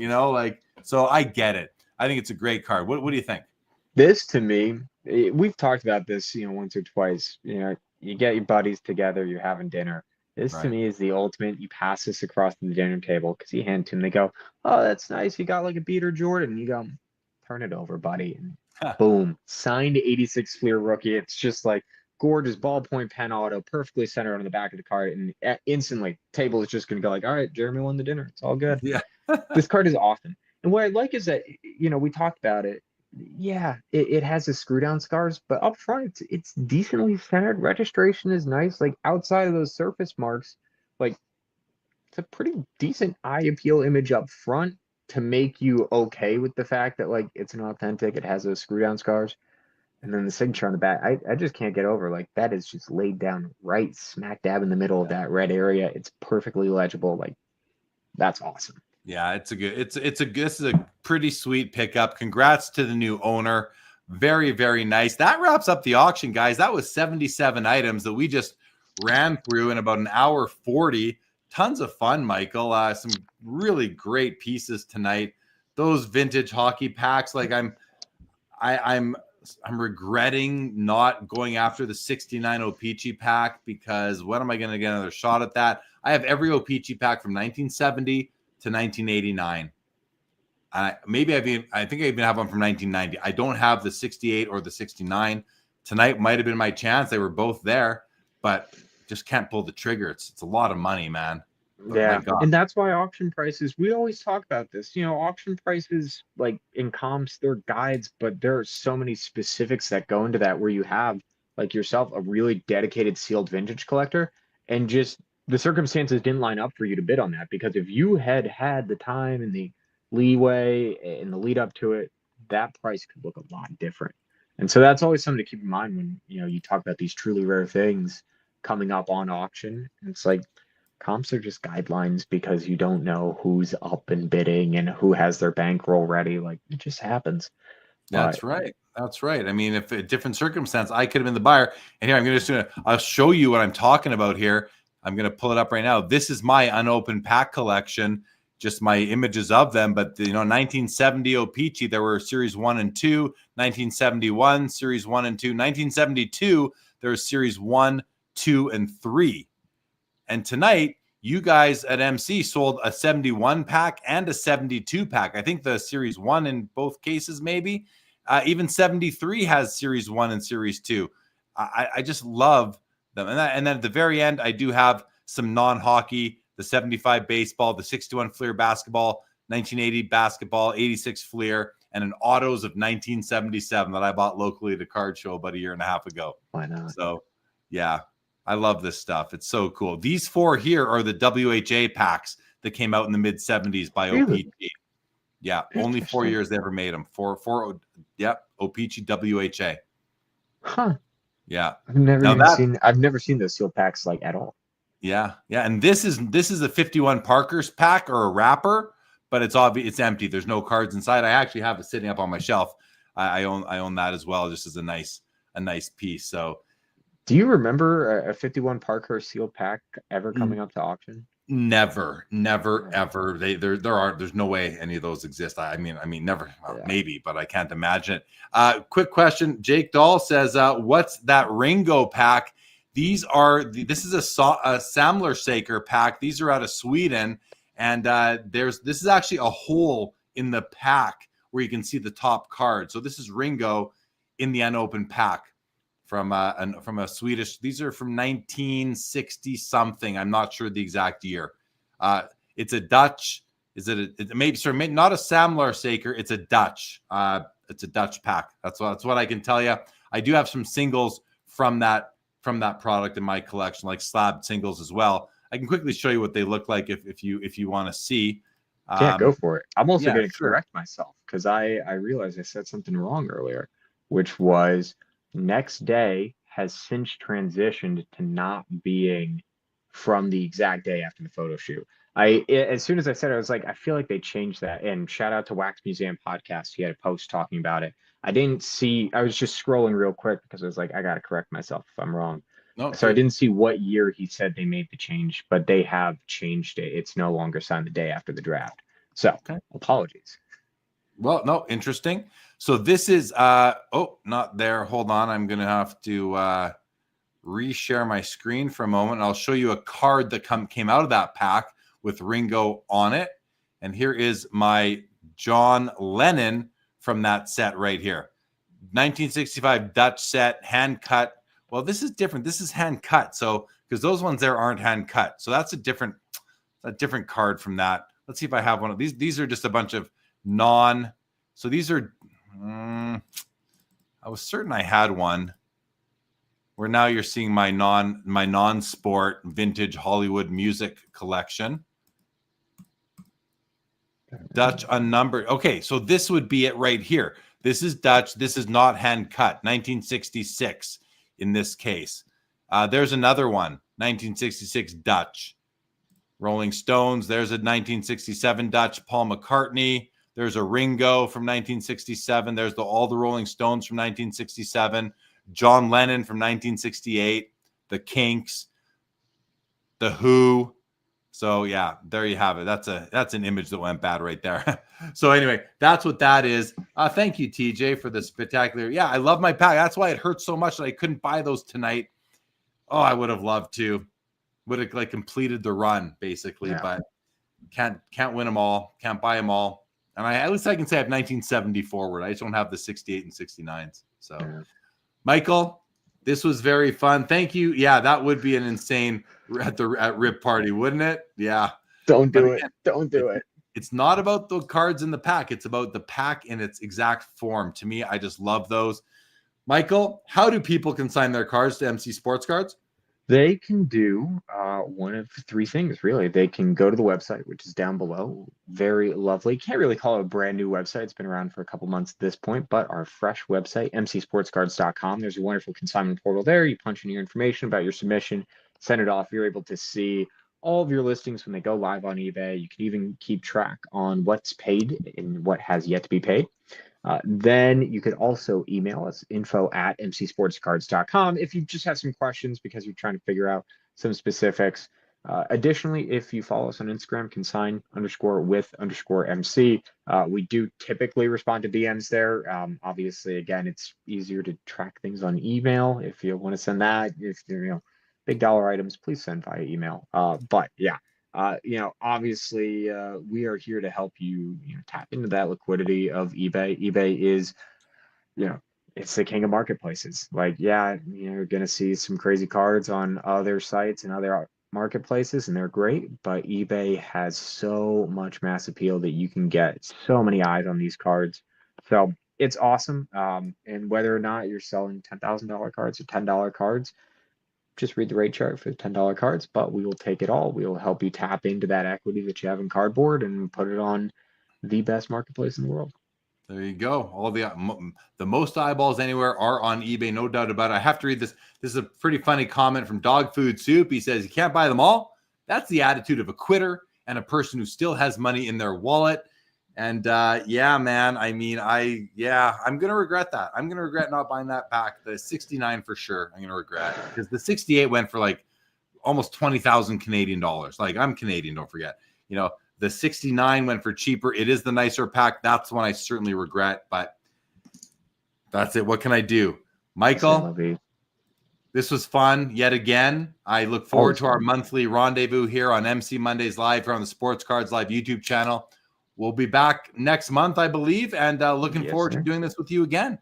so I get it. I think it's a great card. What do you think?
This, to me, we've talked about this, once or twice. You get your buddies together, you're having dinner. This to me is the ultimate. You pass this across the dinner table because you hand it to them. They go, "Oh, that's nice. You got like a beater Jordan." You go, "Turn it over, buddy." And boom, signed 86 Fleer rookie. It's just like gorgeous ballpoint pen auto, perfectly centered on the back of the card, and instantly table is just going to go like, "All right, Jeremy won the dinner. It's all good."
Yeah,
this card is awesome. And what I like is that we talked about it. Yeah, it has the screw down scars, but up front it's decently centered. Registration is nice. Like, outside of those surface marks, like, it's a pretty decent eye appeal image up front to make you okay with the fact that, like, it's an authentic. It has those screw down scars, and then the signature on the back. I just can't get over, like, that is just laid down right smack dab in the middle of that red area. It's perfectly legible. Like, that's awesome.
Yeah, this is a pretty sweet pickup. Congrats to the new owner. Very, very nice. That wraps up the auction, guys. That was 77 items that we just ran through in about an hour 40. Tons of fun, Michael. Some really great pieces tonight. Those vintage hockey packs, like I'm regretting not going after the 69 O-Pee-Chee pack, because when am I going to get another shot at that? I have every O-Pee-Chee pack from 1970 to 1989. I think I even have one from 1990. I don't have the 68 or the 69. Tonight might have been my chance. They were both there, but just can't pull the trigger. It's a lot of money, man.
Yeah, and that's why auction prices, we always talk about this. Auction prices, like, in comps, they're guides, but there are so many specifics that go into that, where you have like yourself, a really dedicated sealed vintage collector, and just the circumstances didn't line up for you to bid on that, because if you had had the time and the leeway and the lead up to it, that price could look a lot different. And so that's always something to keep in mind when, you talk about these truly rare things coming up on auction. It's like comps are just guidelines because you don't know who's up and bidding and who has their bankroll ready. Like, it just happens. But
That's right. That's right. I mean, if a different circumstance, I could have been the buyer. And here I'll show you what I'm talking about here. I'm going to pull it up right now. This is my unopened pack collection, just my images of them. But 1970 O-Pee-Chee, there were series 1 and 2, 1971 series 1 and 2, 1972 there was series 1, 2, and 3. And tonight, you guys at MC sold a 71 pack and a 72 pack. I think the series 1 in both cases, maybe. Even 73 has series 1 and series 2. I just love them. And then at the very end, I do have some non-hockey, the 75 baseball, the 61 Fleer basketball, 1980 basketball, 86 Fleer, and an autos of 1977 that I bought locally at a card show about a year and a half ago.
why not?
So, yeah, I love this stuff. It's so cool. These 4 here are the WHA packs that came out in the mid-70s by
Really?
O-Pee-Chee. Yeah, only 4 years they ever made them. Yep, O-Pee-Chee WHA.
Huh.
Yeah.
I've never seen those seal packs like at all.
Yeah, and this is a 51 Parker's pack or a wrapper, but it's obvious it's empty. There's no cards inside. I actually have it sitting up on my shelf. I own that as well, just as a nice piece. So,
do you remember a 51 Parker seal pack ever coming up to auction?
Never, ever. There's no way any of those exist. I mean, never. Well,
Yeah.
Maybe, but I can't imagine it. Quick question. Jake Dahl says, "What's that Ringo pack?" This is a Samler Saker pack. These are out of Sweden, and this is actually a hole in the pack where you can see the top card. So this is Ringo in the unopened pack from a Swedish. These are from 1960 something. I'm not sure the exact year. It's a Dutch. Is it maybe not a Samler Saker? It's a Dutch. It's a Dutch pack. That's what I can tell you. I do have some singles from that product in my collection, like slab singles as well. I can quickly show you what they look like if you want to see.
Yeah, go for it. I'm also going to
sure.
correct myself because I realized I said something wrong earlier, which was next day has since transitioned to not being from the exact day after the photo shoot. As soon as I said it, I was like, I feel like they changed that. And shout out to Wax Museum Podcast. He had a post talking about it. I was just scrolling real quick because I was like, I got to correct myself if I'm wrong.
No,
So I didn't see what year he said they made the change, but they have changed it. It's no longer signed the day after the draft. So apologies.
Well, no, interesting. So this is not there. Hold on. I'm going to have to reshare my screen for a moment. I'll show you a card that came out of that pack with Ringo on it. And here is my John Lennon from that set right here. 1965 Dutch set, hand cut. Well, this is different. This is hand cut. So, because those ones there aren't hand cut. So that's a different card from that. Let's see if I have one of these. These are just a bunch of so these are, I was certain I had one where now you're seeing my non-sport vintage Hollywood music collection. Dutch unnumbered. Okay, so this would be it right here. This is Dutch. This is not hand cut. 1966 in this case. There's another one. 1966 Dutch. Rolling Stones. There's a 1967 Dutch. Paul McCartney. There's a Ringo from 1967. There's all the Rolling Stones from 1967. John Lennon from 1968. The Kinks. The Who. So yeah, there you have it. That's an image that went bad right there. So anyway, that's what that is. Thank you, TJ, for the spectacular. Yeah, I love my pack. That's why it hurts so much that I couldn't buy those tonight. Oh, I would have loved to. Would have completed the run basically, but can't win them all. Can't buy them all. And at least I can say I have 1970 forward. I just don't have the 68 and 69s. So, Michael, this was very fun. Thank you. Yeah, that would be an insane at Rip Party, wouldn't it? Yeah.
Don't do it. Don't do it.
It's not about the cards in the pack. It's about the pack in its exact form. To me, I just love those. Michael, how do people consign their cards to MC Sports Cards?
They can do one of three things, really. They can go to the website, which is down below. Very lovely. Can't really call it a brand new website. It's been around for a couple months at this point, but our fresh website, mcsportscards.com. There's a wonderful consignment portal there. You punch in your information about your submission, send it off. You're able to see all of your listings when they go live on eBay. You can even keep track on what's paid and what has yet to be paid. Then you could also email us, info@mcsportscards.com, if you just have some questions because you're trying to figure out some specifics. Additionally, if you follow us on Instagram, consign_with_MC, we do typically respond to DMs there. Obviously, again, it's easier to track things on email if you want to send that. If you're, big dollar items, please send via email. But yeah. Obviously, we are here to help you, tap into that liquidity of eBay. eBay is, it's the king of marketplaces. Like, yeah, you're going to see some crazy cards on other sites and other marketplaces, and they're great, but eBay has so much mass appeal that you can get so many eyes on these cards. So it's awesome. And whether or not you're selling $10,000 cards or $10 cards, just read the rate chart for the $10 cards, but we will take it all. We will help you tap into that equity that you have in cardboard and put it on the best marketplace in the world.
There you go. All the most eyeballs anywhere are on eBay, no doubt about it. I have to read this. This is a pretty funny comment from Dog Food Soup. He says, you can't buy them all. That's the attitude of a quitter and a person who still has money in their wallet. And yeah, man, I mean, I'm going to regret that. I'm going to regret not buying that pack. The 69 for sure. I'm going to regret because the 68 went for like almost 20,000 Canadian dollars. Like, I'm Canadian, don't forget. The 69 went for cheaper. It is the nicer pack. That's one I certainly regret, but that's it. What can I do? Michael, this was fun yet again. I look forward to our monthly rendezvous here on MC Mondays Live here on the Sports Cards Live YouTube channel. We'll be back next month, I believe, and looking forward to doing this with you again.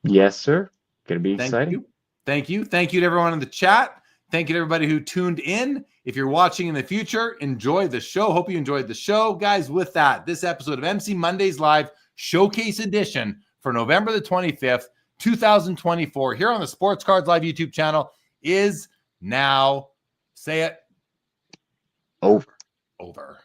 Yes, sir. Going to be exciting.
Thank you. Thank you to everyone in the chat. Thank you to everybody who tuned in. If you're watching in the future, enjoy the show. Hope you enjoyed the show. Guys, with that, this episode of MC Mondays Live Showcase Edition for November the 25th, 2024, here on the Sports Cards Live YouTube channel is now, say it,
over.